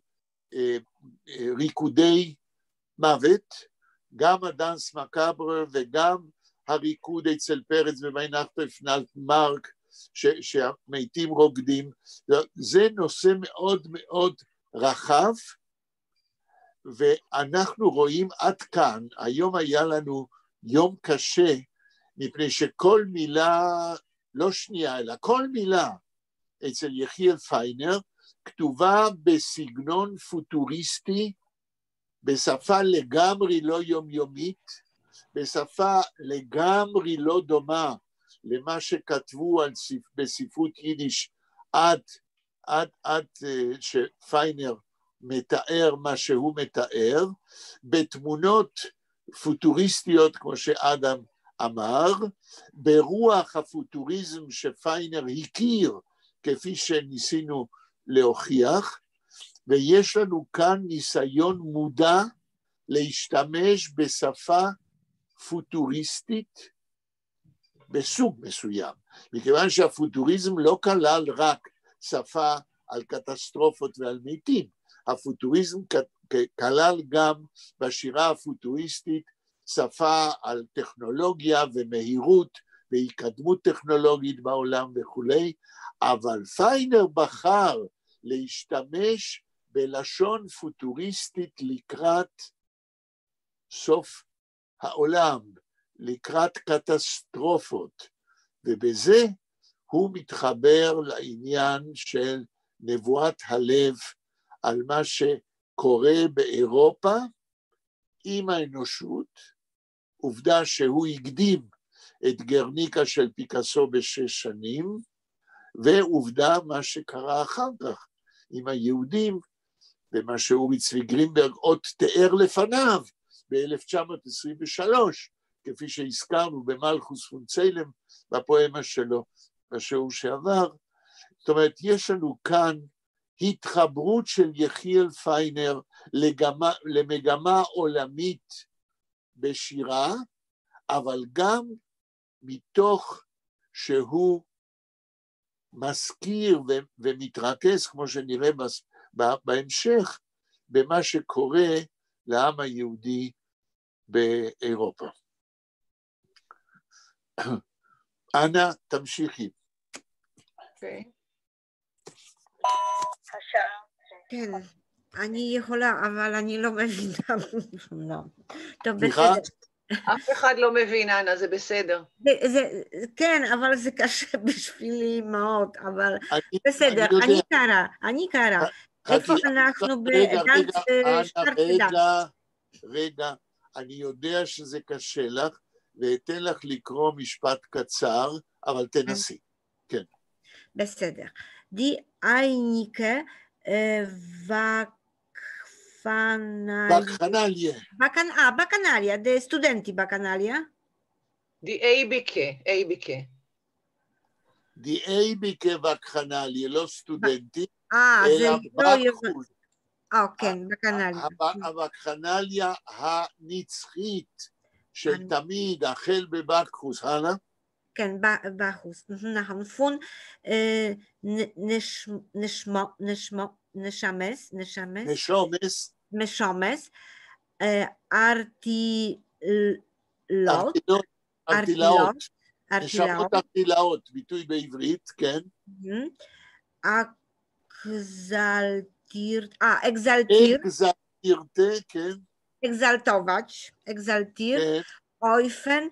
ריקודי מוות, גם הדאנס מקאבר וגם הריקוד אצל פרץ בוויינכטפנלט מרק, שהמתים רוקדים. זה נושא מאוד מאוד רחב, ואנחנו רואים עד כאן. היום היה לנו יום קשה, מפני שכל מילה, לא שנייה, אלא כל מילה אצל יחיאל פיינר, כתובה בסגנון פוטוריסטי, בשפה לגמרי לא יומיומית, בשפה לגמרי לא דומה למה שכתבו בספרות יידיש עד שפיינר מתאר מה שהוא מתאר, בתמונות פוטוריסטיות כמו שאדם אמר, ברוח הפוטוריזם שפיינר הכיר כפי שניסינו להוכיח, ויש לנו כאן ניסיון מודע להשתמש בשפה פוטוריסטית בסוג מסוים, מכיוון שהפוטוריזם לא כלל רק שפה על קטסטרופות ועל מתים, הפוטוריזם כלל גם בשירה הפוטוריסטית שפה על טכנולוגיה ומהירות והתקדמות טכנולוגית בעולם וכולי, אבל פיינר בחר להשתמש בלשון פוטוריסטית לקראת סוף העולם, לקראת קטסטרופות, ובזה הוא מתחבר לעניין של נבואת הלב על מה שקורה באירופה עם האנושות, עובדה שהוא הקדים את גרניקה של פיקאסו ב6 שנים, ועובדה מה שקרה אחר כך עם היהודים, ומה שאורי צבי גרינברג עוד תיאר לפניו ב-1923, כפי שהזכרנו במלכוס פון צלם, בפואמה שלו בשיעור שעבר. זאת אומרת, יש לנו כאן התחברות של יחיאל פיינר למגמה עולמית בשירה, אבל גם מתוך שהוא מזכיר ומתרכז, כמו שנראה בהמשך, במה שקורה לעם היהודי באירופה. אנה, תמשיכי. כן, אני יכולה, אבל אני לא מבינה. טוב, סליחה? בסדר. אף אחד לא מבין, אנה, זה בסדר. כן, אבל זה קשה בשבילי מאוד, אבל בסדר, אני קרה. איפה אנחנו רגע, אני יודע שזה קשה לך, ואתן לך לקרוא משפט קצר, אבל תנסי. כן. בסדר. די אייניקה בקחנליה. בקנליה, די סטודנטי בקנליה. די אייביקה. די אייביקה בקחנליה, לא סטודנטי, אלא בקחול. כן, בקנליה. הבקחנליה הנצחית של תמיד, החל בבקחוס, הלאה? כן, בחוס. נכון, פון נשמס, ארטילאות. נשמות ארטילאות, ביטוי בעברית, כן. אקזלטירטה, כן. Egzaltować, Eufen,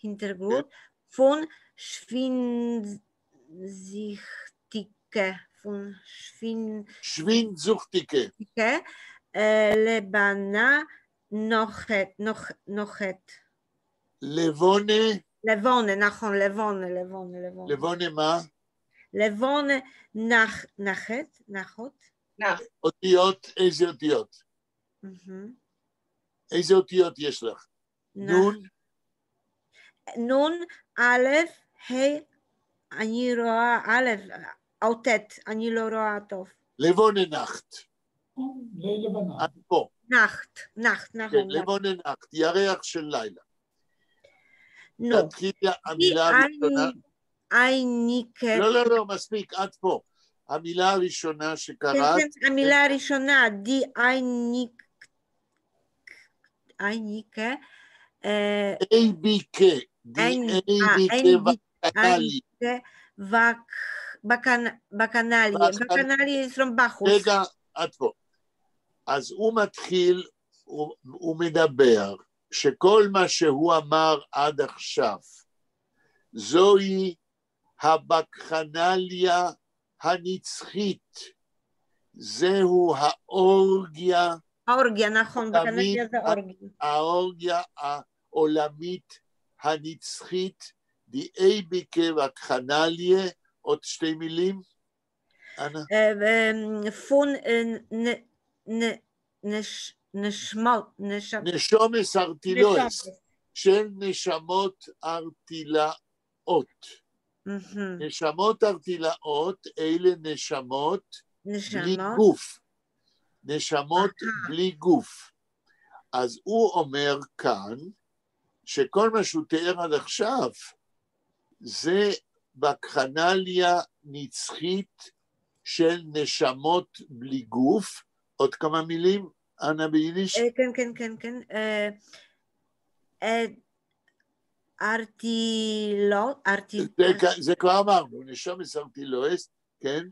Hintergrund, von Schwindsuchtige, לבנה נוחת. לבונה, נכון, לבונה. לבונה מה? לבונה נחות. אותיות, איזה אותיות? איזה אותיות יש לך? נון? נון, א', ה', אני רואה א', אותת, אני לא רואה טוב. לבונה נחת. לבנה. את פה. נחת, נכון. לבונה נחת, ירח של לילה. נו. תתחיל המילה הראשונה. לא, מספיק, את פה. המילה הראשונה שקראת. כן, המילה הראשונה, די אייניקה. איביקה. בקנלי סרומבחוס. רגע, את פה. אז הוא מתחיל, הוא מדבר, שכל מה שהוא אמר עד עכשיו, זוהי הבקחנליה הנצחית, זהו האורגיה, נכון, בקנליה זה אורגיה. האורגיה העולמית הנצחית, די אייביקה בקחנליה, עוד שתי מילים, אנה? פון נשומס ארטילואס, של נשמות ארטילאות. נשמות ארטילאות, אלה נשמות בלי גוף. נשמות בלי גוף. אז הוא אומר כאן, שכל מה שהוא תיאר עד עכשיו, זה בקחנליה נצחית של נשמות בלי גוף. עוד כמה מילים, אנה ביידיש? כן. ארטילאות. זה כבר אמרנו, נשומס ארטילואס, כן?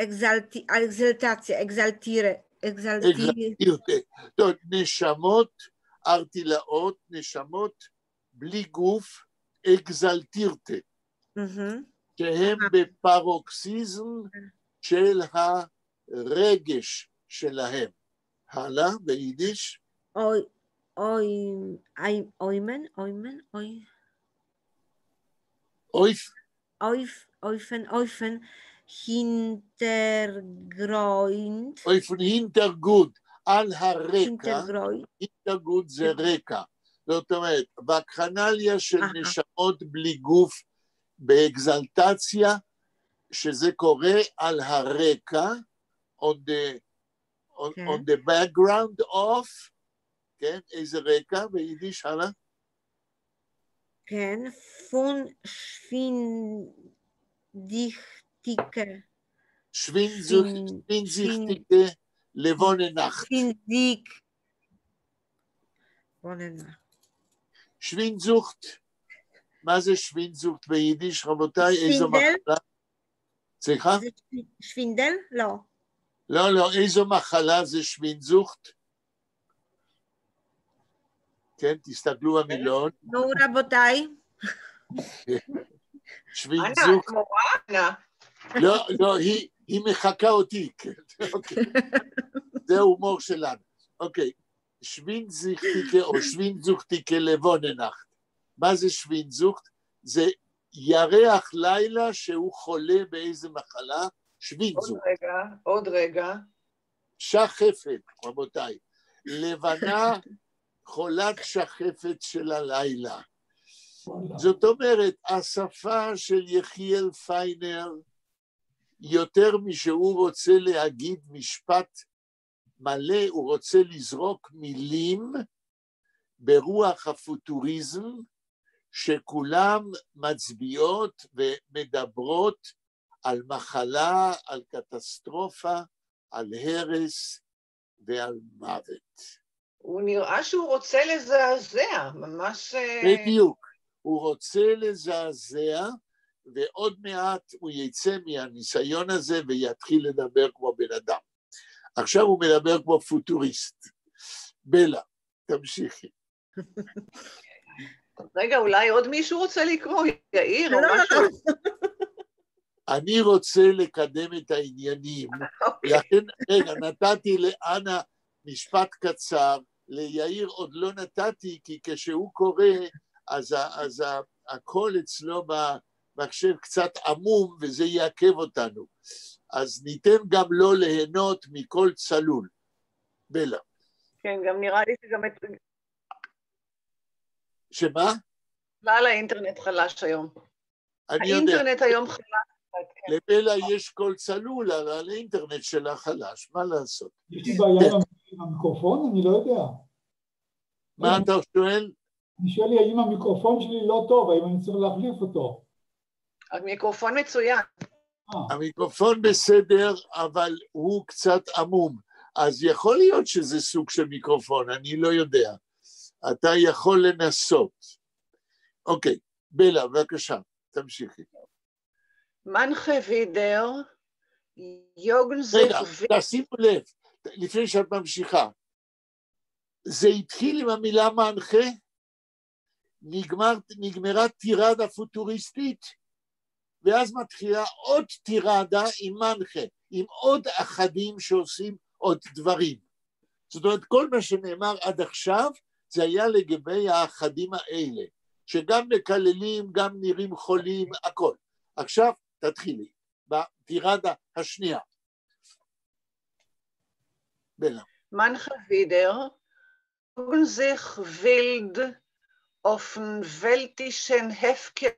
אקזלטציה, אקזלטירה. טוב, נשמות ארטילאות, נשמות בלי גוף, אקזלטירטה. שהם בפרוקסיזם של הרגש שלהם. הלאה, ביידיש. אויפן, הינטרגוד, על הרקע, הינטרגוד זה רקע. זאת אומרת, בקחנליה של נשמות בלי גוף, באקזלטציה, שזה קורה על הרקע, on the background of, כן, איזה רקע, ביידיש, הלאה? כן, פון שווינזיכטיקה, לבוננאכט. שווינזוכט, מה זה שווינזוכט ביידיש, רבותיי? איזו מחלה? סליחה? שווינדל? לא. לא, איזו מחלה זה שווינזוכט? כן, תסתכלו במילון. נו, רבותיי. שווינזוכט. לא, היא מחכה אותי. זה ההומור שלנו. אוקיי, שווינזוכטיקה או שווינזוכטיקה לבוננאכט. מה זה שווינזוכט? זה ירח לילה שהוא חולה באיזה מחלה, שווינזוכט. עוד רגע. שחפת, רבותיי. לבנה חולת שחפת של הלילה. זאת אומרת, השפה של יחיאל פיינר, יותר משהוא רוצה להגיד משפט מלא, הוא רוצה לזרוק מילים, ברוח הפוטוריזם, שכולם מצביעות ומדברות על מחלה, על קטסטרופה, על הרס ועל מוות. הוא נראה שהוא רוצה לזעזע, ממש... בדיוק, הוא רוצה לזעזע, ועוד מעט הוא יצא מהניסיון הזה ויתחיל לדבר כמו בן אדם. עכשיו הוא מדבר כמו פוטוריסט. בלה, תמשיכי. רגע, אולי עוד מישהו רוצה לקרוא, יאיר או משהו? אני רוצה לקדם את העניינים. לכן, רגע, נתתי לאנה משפט קצר, ליאיר עוד לא נתתי, כי כשהוא קורא, אז הכל אצלו במחשב קצת עמום, וזה יעכב אותנו. אז ניתן גם לו ליהנות מכל צלול. בלה. כן, גם נראה לי שגם את... שמה? בכלל האינטרנט חלש היום. אני יודע. האינטרנט היום חלש. לבלה יש קול צלול, על האינטרנט שלה חלש, מה לעשות? יש לי בעיה עם המיקרופון? אני לא יודע. מה אתה שואל? אני שואל לי, האם המיקרופון שלי לא טוב, האם אני צריך להחליף אותו? המיקרופון מצוין. המיקרופון בסדר, אבל הוא קצת עמום. אז יכול להיות שזה סוג של מיקרופון, אני לא יודע. אתה יכול לנסות. אוקיי, בלה, בבקשה, תמשיכי. מנחה וידר, יוגן זך... רגע, תשימו לב, לפני שאת ממשיכה. זה התחיל עם המילה מנחה, נגמרה טירדה פוטוריסטית, ואז מתחילה עוד טירדה עם מנחה, עם עוד אחדים שעושים עוד דברים. זאת אומרת, כל מה שנאמר עד עכשיו, זה היה לגבי האחדים האלה, שגם מקללים, גם נראים חולים, הכל. עכשיו תתחילי, בטירדה השנייה. בלה. מנחה וידר, sich wild offen weltischen Hefke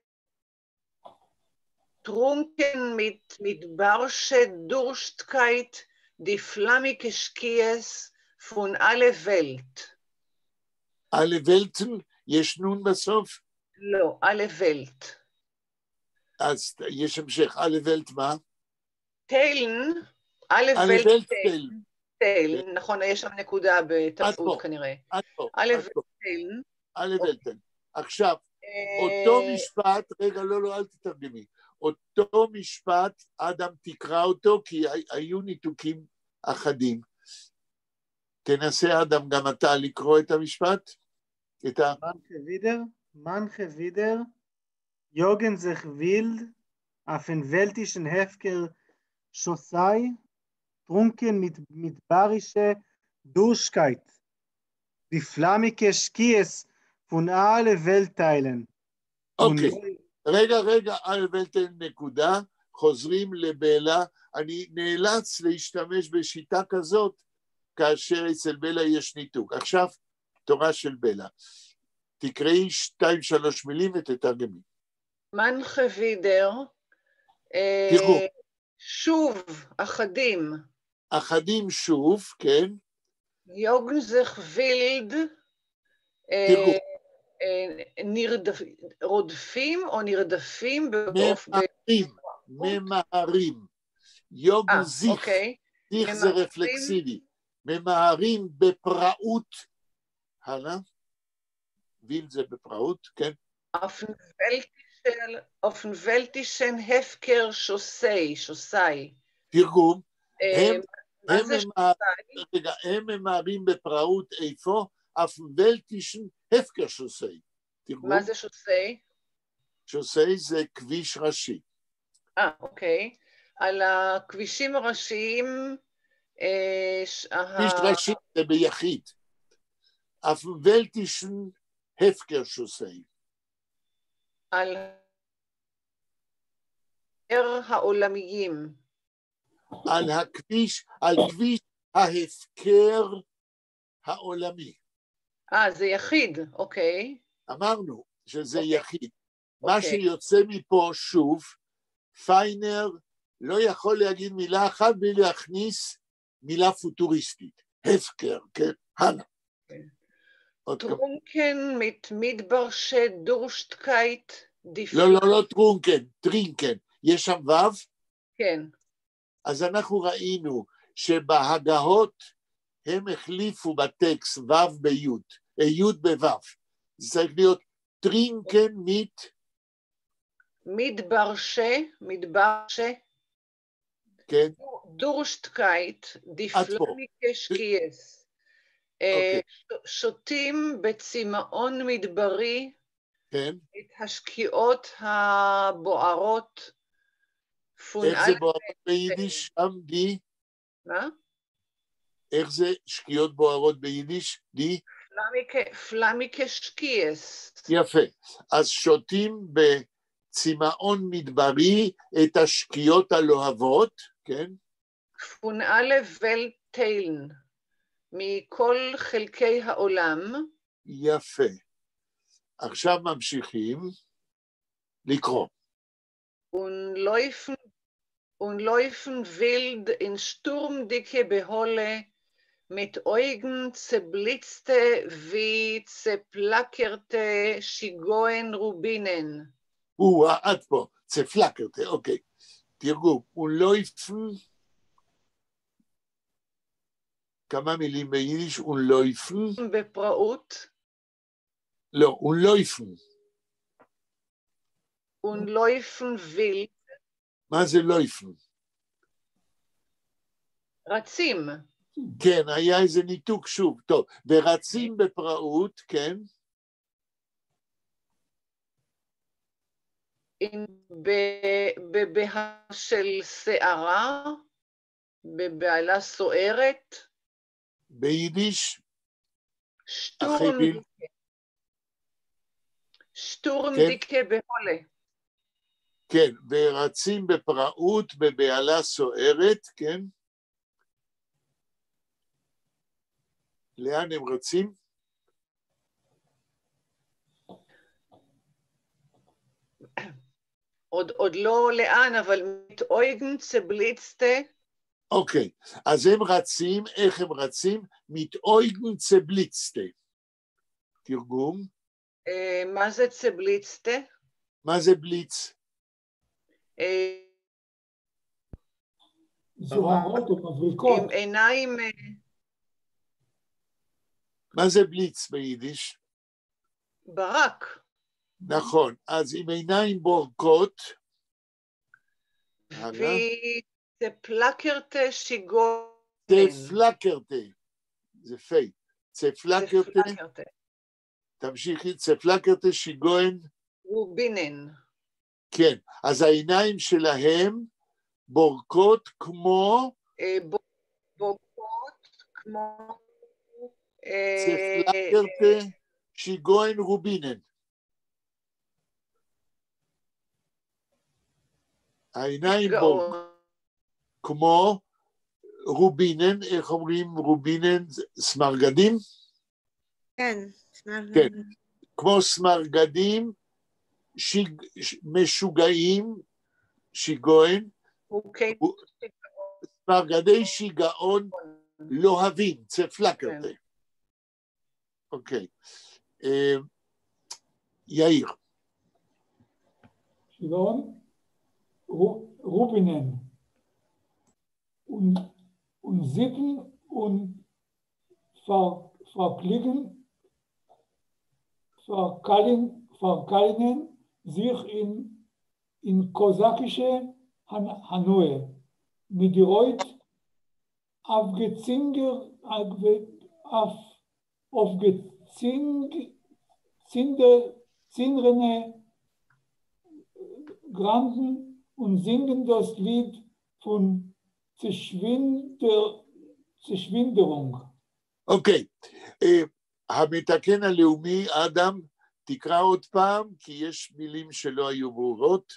trunken mit barsche Durstkeit die flammige Skies von alle Welt. alle Welten, יש נון בסוף? לא, alle Welt. אז יש המשך, alle Welt מה? טיילן, alle Welt טיילן, נכון, יש שם נקודה בטעות כנראה. alle Welt טיילן. alle Welten. עכשיו, אותו משפט, רגע, לא, אל תתרגמי. אותו משפט, אדם תקרא אותו, כי היו ניתוקים אחדים. תנסה אדם גם אתה לקרוא את המשפט. Manche wieder, jogen sich wild auf den weltischen Hefker Schossei, trunken mit barische Durstkeit, die flammige Skies von alle Weltteilen. אוקיי, רגע, על ולטן נקודה, חוזרים לבלה, אני נאלץ להשתמש בשיטה כזאת, כאשר אצל בלה יש ניתוק. עכשיו, תורה של בלה. תקראי 2-3 מילים ותתרגמי. מנחה וידר, תראו. שוב, אחדים. אחדים שוב, כן. יוגן זך וילד, תראו. רודפים או נרדפים? ממהרים. יוגן זיך. זיך זה רפלקסיבי. ממהרים בפראות. הלאה. וילד זה בפראות, כן. אופנוולטישן הפקר שוסי. תרגום. הם ממהרים בפראות איפה? אופנוולטישן הפקר שוסי. מה זה שוסי? שוסי זה כביש ראשי. אוקיי. על הכבישים הראשיים... כביש ראשי זה ביחיד. אופנוולטישן הפקר שוסי. על העולמיים. על כביש ההפקר העולמי. זה יחיד, אוקיי. אמרנו שזה יחיד. מה שיוצא מפה שוב, פיינר לא יכול להגיד מילה אחת בלי להכניס מילה פוטוריסטית. הפקר, כן? הלאה. Trunken mit Mitbarsche Durstkeit. לא טרונקן, טרינקן. יש שם וו? כן. אז אנחנו ראינו שבהגהות הם החליפו בטקסט וו ביוד, יוד בוו. זה צריך להיות טרינקן מתברשה, כן. דורשטקייט, דיפלומיקה שקייס. שותים בצמאון מדברי, כן. את השקיעות הבוערות. איך זה בוערות ביידיש? שם די? מה? איך זה שקיעות בוערות ביידיש? די? פלמיקה שקייס. יפה. אז שותים בצמאון מדברי את השקיעות הלוהבות, כן? פונאלה ולטיילן, מכל חלקי העולם. יפה. עכשיו ממשיכים לקרוא. Unläufen wild in sturmdicke Beholle, mit Augen zerblitzte wie zerflackerte Schigoen Rubinen. עד פה, צפלקרטה, אוקיי. תרגום, unläufen, כמה מילים ביידיש, unläufen. בפראות. לא, unläufen. unläufen wild. מה זה läufen? רצים. כן, היה איזה ניתוק שוב. טוב, ורצים בפראות, כן? בבהה של שערה, בבעלה סוערת. ביידיש? שטורמדיקה בהולה. כן, ורצים בפראות, בבעלה סוערת, כן? לאן הם רצים? עוד לא לאן, אבל מתאויגן צבליצטה. אוקיי, אז הם רצים, איך הם רצים? מתאויגן צבליצטה. תרגום? מה זה צבליצטה? מה זה בליץ? זוהרות או מבריקות. עם עיניים... מה זה בליץ ביידיש? ברק. נכון, אז עם עיניים בורקות. וצפלקרטה שיגון. צפלקרטה, זה פי. צפלקרטה. תמשיכי, צפלקרטה שיגון. רובינן. כן, אז העיניים שלהם בורקות כמו... בורקות כמו... צפלקרטה שיגון רובינן. העיניים בורקות כמו רובינן, איך אומרים רובינן? סמרגדים? כן, סמרגדים. כן, כמו סמרגדים משוגעים, שיגעון, סמרגדי שיגעון לוהבים, צפלקרטה. אוקיי. יאיר. שיגעון, Rubinen und sippen und verkallen sich in kosakische Hanue. Midiroit aufgezinrene Granden und singen das Lied von Zerschwinderung. אוקיי, המתקן הלאומי, אדם, תקרא עוד פעם, כי יש מילים שלא היו ברורות.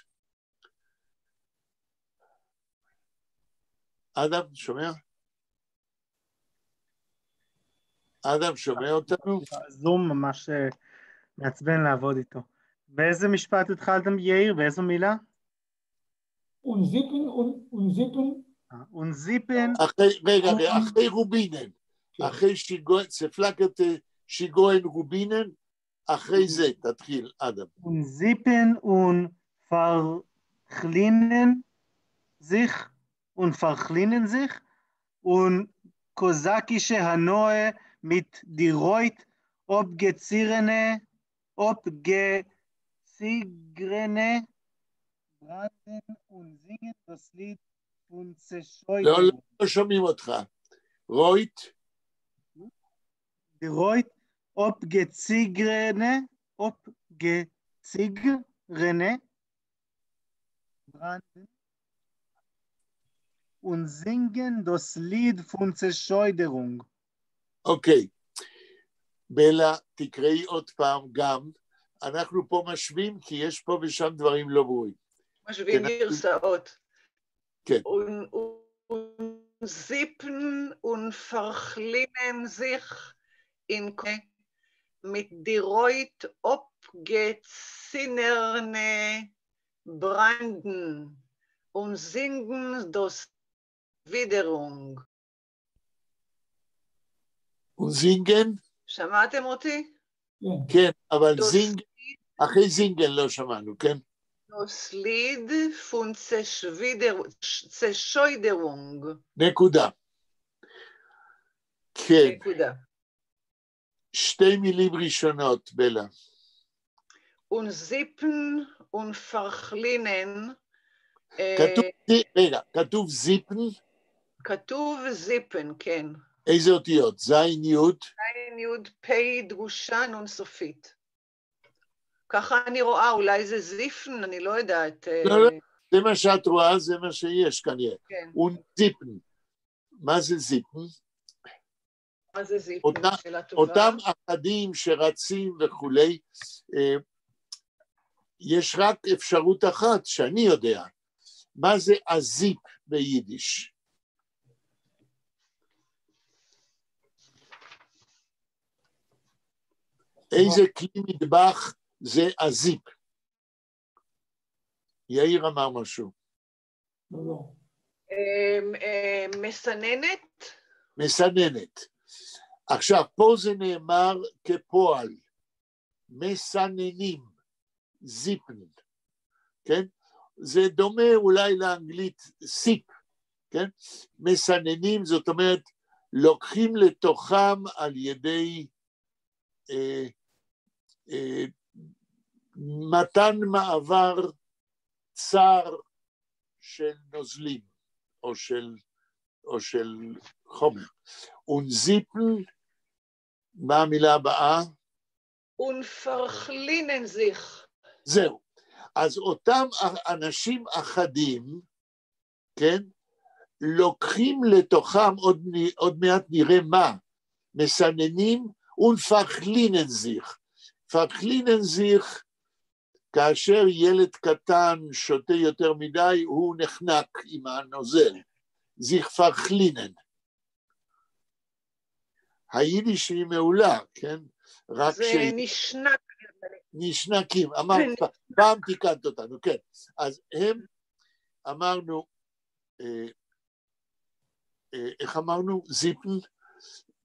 אדם, שומע? אדם, שומע אותנו? זום ממש מעצבן לעבוד איתו. באיזה משפט התחלתם, יאיר? באיזו מילה? unzippen. רגע, אחרי רובינן, אחרי שיגעון, צפלקרטה שיגוין רובינן, אחרי זה תתחיל, אדם. Unzippen und verchlinen sich und kosakische Hanoi mit Diroit obgezigrene Branden und singen das Lied von Zescheude. לא שומעים אותך. רויט? Diroit obgezigrene Branden und singen das Lied von Zerscheuderung. אוקיי. בלה, תקראי עוד פעם גם. אנחנו פה משווים, כי יש פה ושם דברים לא ברורים. משווים גרסאות. כן. Zippen und verchlinen sich mit Diroit obgezinnerne Branden und singen das Wiederung. Und singen? שמעתם אותי? כן, אבל זינגן, אחרי זינגן לא שמענו, כן? Das Lied von Zerscheuderung. נקודה. כן. נקודה. שתי מילים ראשונות, בלה. Und zippen und verchlinen. כתוב זיפן? כתוב זיפן, כן. איזה אותיות? זין יוד? זין יוד פי דרושה נון סופית. ככה אני רואה, אולי זה זיפן, אני לא יודעת. לא, זה מה שאת רואה, זה מה שיש כנראה. כן. וזיפן. מה זה זיפן? מה זה זיפן? שאלה טובה. אותם אחדים שרצים וכולי, יש רק אפשרות אחת שאני יודע. מה זה הזיפ ביידיש? איזה כלי מטבח זה הזיפ? יאיר אמר משהו. לא. מסננת? מסננת. עכשיו, פה זה נאמר כפועל. מסננים, זיפן, כן? זה דומה אולי לאנגלית סיפ, כן? מסננים, זאת אומרת, לוקחים לתוכם על ידי מתן מעבר צר של נוזלים או של חומר. unzippen, מה המילה הבאה? unverchlinen sich. זהו. אז אותם אנשים אחדים, כן, לוקחים לתוכם, עוד מעט נראה מה, מסננים unverchlinen sich. verchlinen sich, כאשר ילד קטן שותה יותר מדי, הוא נחנק עם הנוזל. sich verchlinen. היידיש היא מעולה, כן? רק זה נשנק. נשנקים, אמרת, פעם תיקנת אותנו, כן. אז הם, אמרנו, איך אמרנו? זיפן,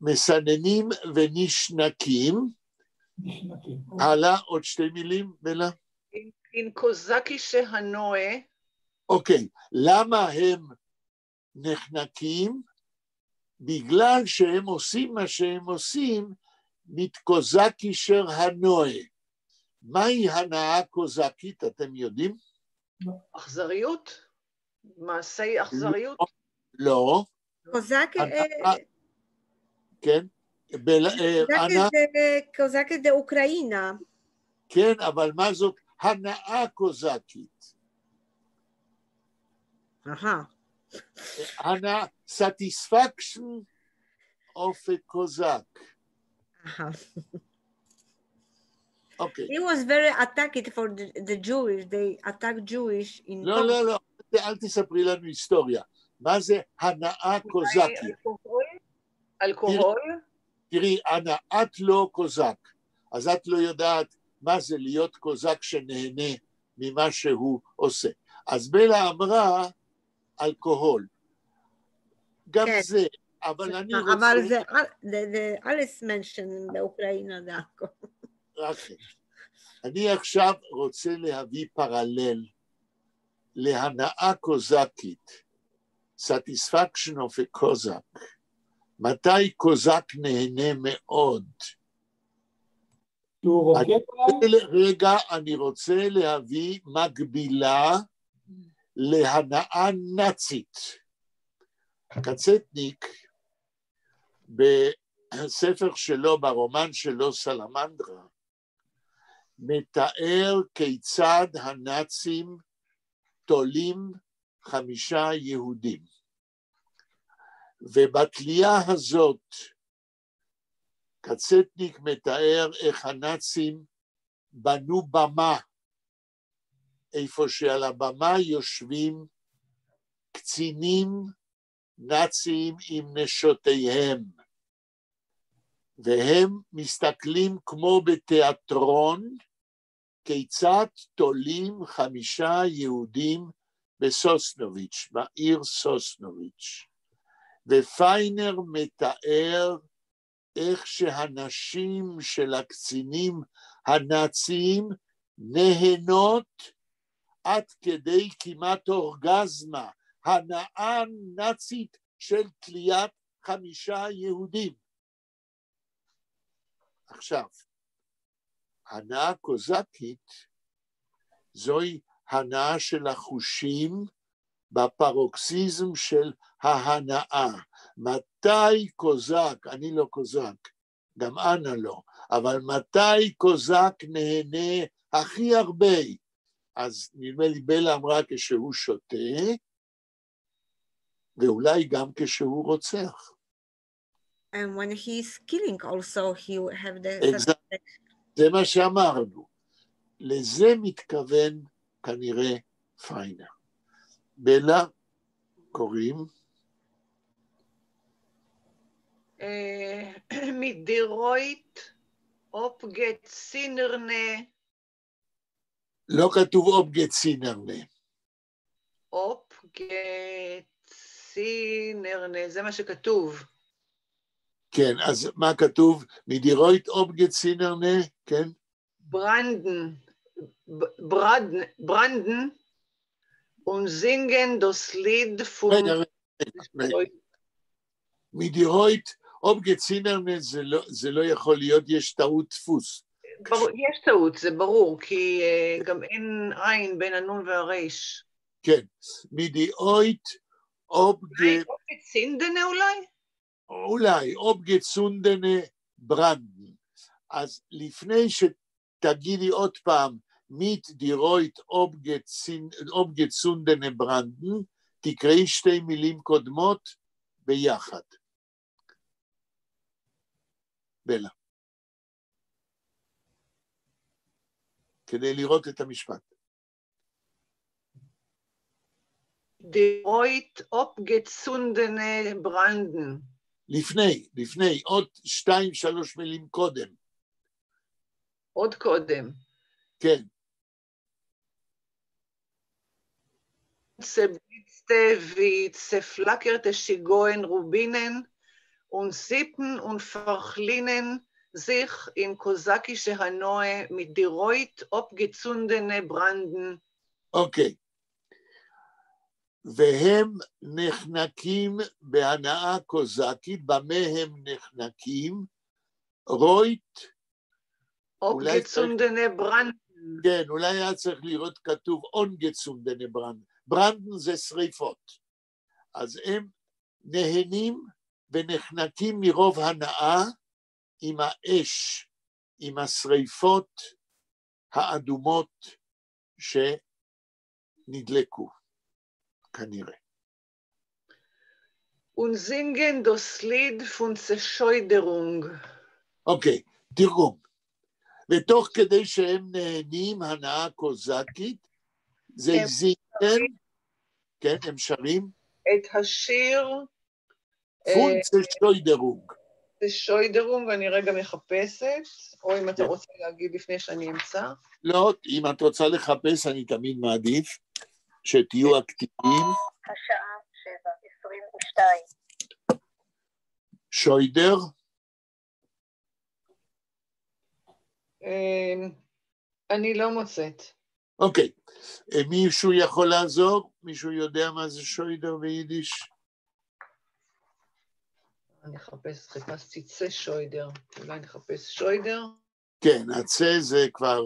מסננים ונשנקים. נשנקים. הלאה, עוד שתי מילים, בלה? עם קוזקי שהנועה. אוקיי, למה הם נחנקים? בגלל שהם עושים מה שהם עושים, מתקוזקי שר הנועה. מהי הנאה קוזקית, אתם יודעים? אכזריות? מעשי אכזריות? לא. קוזק... כן. קוזקית זה אוקראינה. כן, אבל מה זאת הנאה קוזקית? הנאה, satisfaction of a Cossack. Okay. He was very attacked for the Jewish. They attacked Jewish in... לא, לא, לא, אל תספרי לנו היסטוריה. מה זה הנאה קוזקית? אלכוהול? תראי, את לא קוזק, אז את לא יודעת מה זה להיות קוזק שנהנה ממה שהוא עושה. אז בלה אמרה אלכוהול. גם כן. זה, אבל אני רוצה... אבל זה alles Menschen באוקראינה, זה הכל. רק אני עכשיו רוצה להביא פרלל להנאה קוזקית, satisfaction of a Cossack. מתי קוזק נהנה מאוד? רגע, אני רוצה להביא מקבילה להנאה נאצית. קצטניק, בספר שלו, ברומן שלו, סלמנדרה, מתאר כיצד הנאצים תולים 5 יהודים. ובתלייה הזאת, קצטניק מתאר איך הנאצים בנו במה, איפה שעל הבמה יושבים קצינים נאצים עם נשותיהם, והם מסתכלים כמו בתיאטרון, כיצד תולים 5 יהודים בסוסנוביץ', בעיר סוסנוביץ'. ופיינר מתאר איך שהנשים של הקצינים הנאציים נהנות עד כדי כמעט אורגזמה, הנאה נאצית של תליית 5 יהודים. עכשיו, הנאה קוזקית זוהי הנאה של החושים בפרוקסיזם של ההנאה. מתי קוזק, אני לא קוזק, גם אנה לא, אבל מתי קוזק נהנה הכי הרבה? אז נדמה לי בלה אמרה כשהוא שותה, ואולי גם כשהוא רוצח. And when he's killing also, he will have the... זה מה שאמרנו. לזה מתכוון כנראה פיינר. בלה, קוראים? מדירויט, אופגט סינרנה. לא כתוב אופגט סינרנה. אופגט סינרנה, זה מה שכתוב. כן, אז מה כתוב? מדירויט אופגט סינרנה, כן? ברנדן, und singen das Lied von... רגע. מדירויט אופגט סינרנה זה לא יכול להיות, יש טעות דפוס. יש טעות, זה ברור, כי גם אין עין בין הנון והריש. כן, מדירויט אופגט... אופגט סינדנה אולי? אולי, אופגט סונדנה ברנדן. אז לפני שתגידי עוד פעם, מיט דירויט אופגט סונדנה ברנדן, תקראי 2 מילים קודמות ביחד. בלה. כדי לראות את המשפט. דירויט אופגט סונדנה ברנדן. לפני, עוד 2-3 מילים קודם. עוד קודם. כן. Blitzte wie zerflackerte Schigoen Rubinen und siebten und verchlinen sich in kosakische Hanoi mit Diroit abgezundene Branden. אוקיי. והם נחנקים בהנאה קוזקית, במה הם נחנקים? רויט... abgezundene Branden. כן, אולי היה צריך לראות כתוב אונגצונדנה ברנדן. ברנדן זה שריפות. אז הם נהנים ונחנקים מרוב הנאה עם האש, עם השריפות האדומות שנדלקו, כנראה. Und singen das Lied von Zerscheuderung. אוקיי, תרגום. ותוך כדי שהם נהנים הנאה קוזקית, זה זינגן, כן, הם שרים? את השיר... פון צ'שוידרונג. צ'שוידרונג, אני רגע מחפשת, או אם אתה רוצה להגיד לפני שאני אמצא. לא, אם את רוצה לחפש, אני תמיד מעדיף שתהיו אקטיביים. השעה 7:22. שוידר? אני לא מוצאת. אוקיי, מישהו יכול לעזור? מישהו יודע מה זה שוידר ביידיש? אני חיפשתי צה שוידר. אולי נחפש שוידר? כן, הצה זה כבר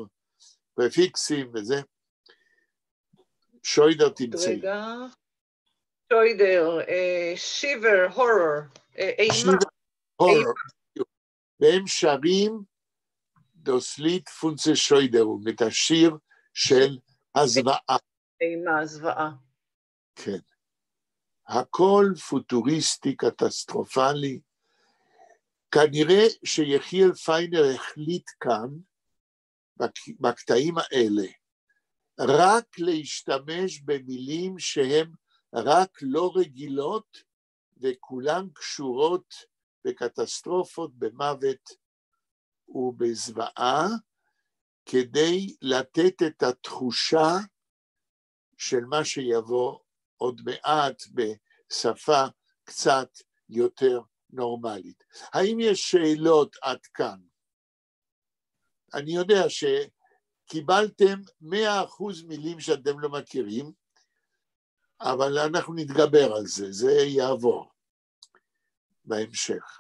פרפיקסים וזה. שוידר תמצאי. רגע. שוידר, שיבר, הורר, אימה. הורר. והם שרים דוסליט פונצה שוידרום, את השיר של הזוועה. אימה, זוועה. כן. הכל פוטוריסטי, קטסטרופלי. כנראה שיחיאל פיינר החליט כאן, בקטעים האלה, רק להשתמש במילים שהן רק לא רגילות, וכולן קשורות בקטסטרופות, במוות ובזוועה, כדי לתת את התחושה של מה שיבוא עוד מעט בשפה קצת יותר נורמלית. האם יש שאלות עד כאן? אני יודע שקיבלתם 100% מילים שאתם לא מכירים, אבל אנחנו נתגבר על זה, זה יעבור בהמשך.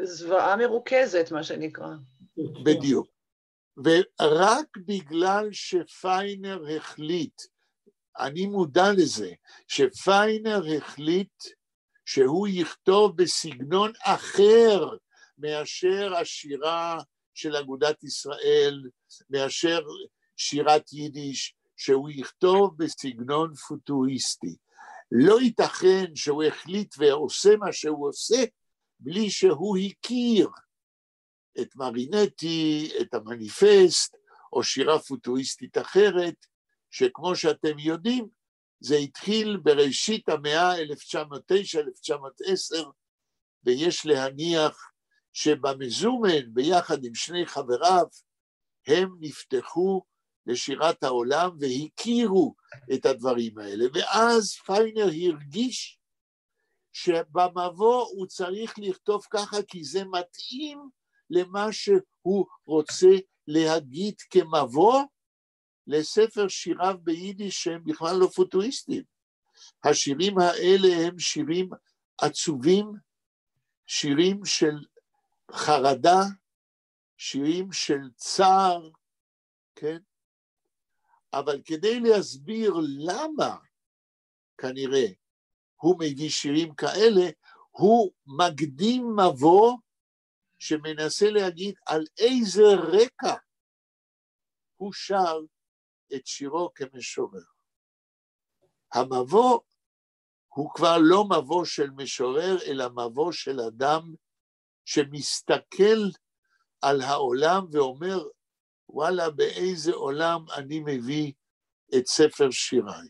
זוועה מרוכזת, מה שנקרא. בדיוק. ורק בגלל שפיינר החליט, אני מודע לזה, שפיינר החליט שהוא יכתוב בסגנון אחר מאשר השירה של אגודת ישראל, מאשר שירת יידיש, שהוא יכתוב בסגנון פוטוריסטי. לא ייתכן שהוא החליט ועושה מה שהוא עושה, בלי שהוא הכיר את מרינטי, את המניפסט, או שירה פוטוריסטית אחרת, שכמו שאתם יודעים, זה התחיל בראשית המאה 1909-1910, ויש להניח שבמזומן, ביחד עם שני חבריו, הם נפתחו לשירת העולם והכירו את הדברים האלה. ואז פיינר הרגיש שבמבוא הוא צריך לכתוב ככה, כי זה מתאים למה שהוא רוצה להגיד כמבוא לספר שיריו ביידיש שהם בכלל לא פוטוריסטים. השירים האלה הם שירים עצובים, שירים של חרדה, שירים של צער, כן? אבל כדי להסביר למה כנראה הוא מביא שירים כאלה, הוא מקדים מבוא שמנסה להגיד על איזה רקע הוא שר את שירו כמשורר. המבוא הוא כבר לא מבוא של משורר, אלא מבוא של אדם שמסתכל על העולם ואומר, וואלה, באיזה עולם אני מביא את ספר שיריי.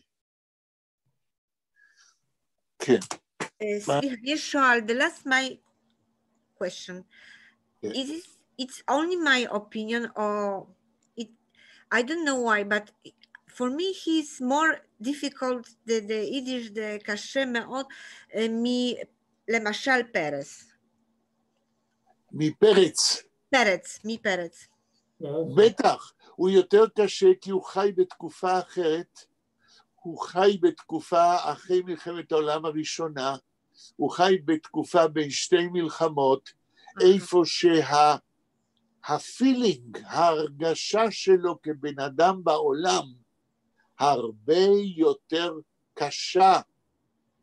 כן. Yeshua, the last my question. Yeah. It's only my opinion, or I don't know why, but for me he's more difficult, the Yiddish, the קשה מאוד, למשל פרץ. מפרץ. מפרץ. בטח, הוא יותר קשה כי הוא חי בתקופה אחרת, הוא חי בתקופה אחרי מלחמת העולם הראשונה, הוא חי בתקופה בין שתי מלחמות, איפה שהפילינג, ההרגשה שלו כבן אדם בעולם, הרבה יותר קשה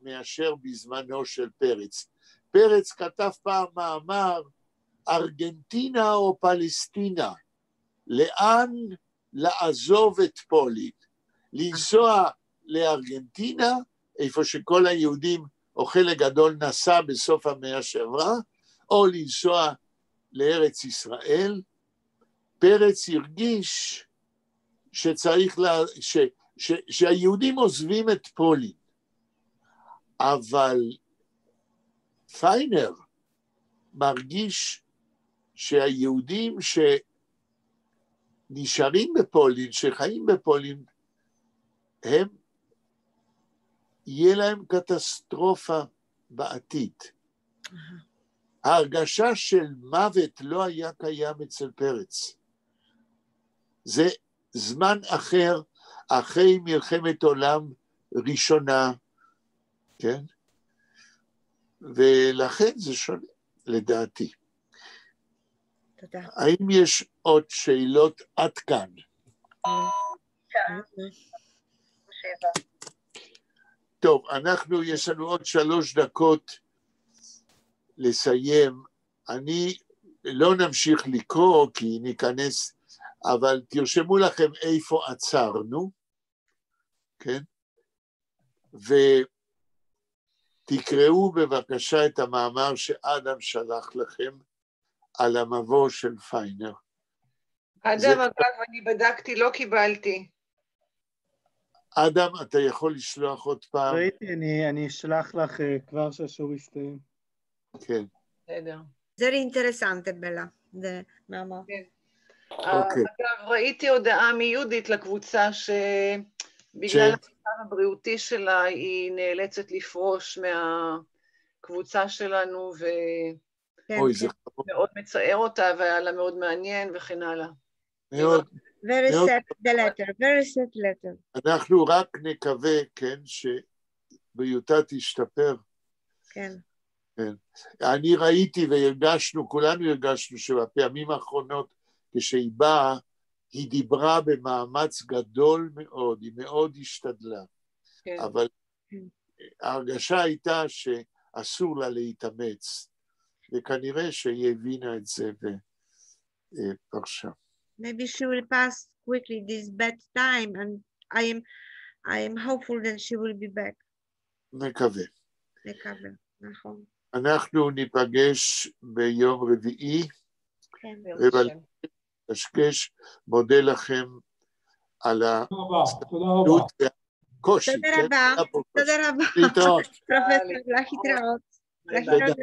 מאשר בזמנו של פרץ. פרץ כתב פעם מאמר, ארגנטינה או פלסטינה, לאן לעזוב את פולין? לנסוע לארגנטינה, איפה שכל היהודים או חלק גדול נסע בסוף המאה שעברה, או לנסוע לארץ ישראל. פרץ הרגיש שצריך שהיהודים עוזבים את פולין, אבל פיינר מרגיש שהיהודים שנשארים בפולין, שחיים בפולין, הם, יהיה להם קטסטרופה בעתיד. ההרגשה של מוות לא היה קיים אצל פרץ. זה זמן אחר, אחרי מלחמת עולם ראשונה, כן? ולכן זה שונה, לדעתי. תודה. האם יש עוד שאלות עד כאן? טוב, יש לנו עוד 3 דקות לסיים. לא נמשיך לקרוא כי ניכנס, אבל תרשמו לכם איפה עצרנו, כן? ותקראו בבקשה את המאמר שאדם שלח לכם על המבוא של פיינר. אדם, אגב, אני בדקתי, לא קיבלתי. אדם, אתה יכול לשלוח עוד פעם? ראיתי, אני אשלח לך כבר שהשיעור יסתיים. כן. בסדר. Very interessante, בלה, זה מאמר. אוקיי. אגב, ראיתי הודעה מיהודית לקבוצה שבגלל המצב הבריאותי שלה היא נאלצת לפרוש מהקבוצה שלנו, אוי, זה ומאוד מצער אותה, והיה לה מאוד מעניין וכן הלאה. מאוד. Very sad the letter, very sad letter. אנחנו רק נקווה, כן, שבריאותה תשתפר. כן. כן. אני ראיתי והרגשנו, כולנו הרגשנו שבפעמים האחרונות, כשהיא באה, היא דיברה במאמץ גדול מאוד, היא מאוד השתדלה. כן. אבל ההרגשה הייתה שאסור לה להתאמץ, וכנראה שהיא הבינה את זה ופרשה. Maybe she will pass quickly this bad time, and I am hopeful that she will be back. מקווה. מקווה, נכון. אנחנו ניפגש ביום רביעי, כן. קשקש, מודה לכם על הקושי. תודה רבה. תודה רבה. להתראות. פרופסור, להתראות.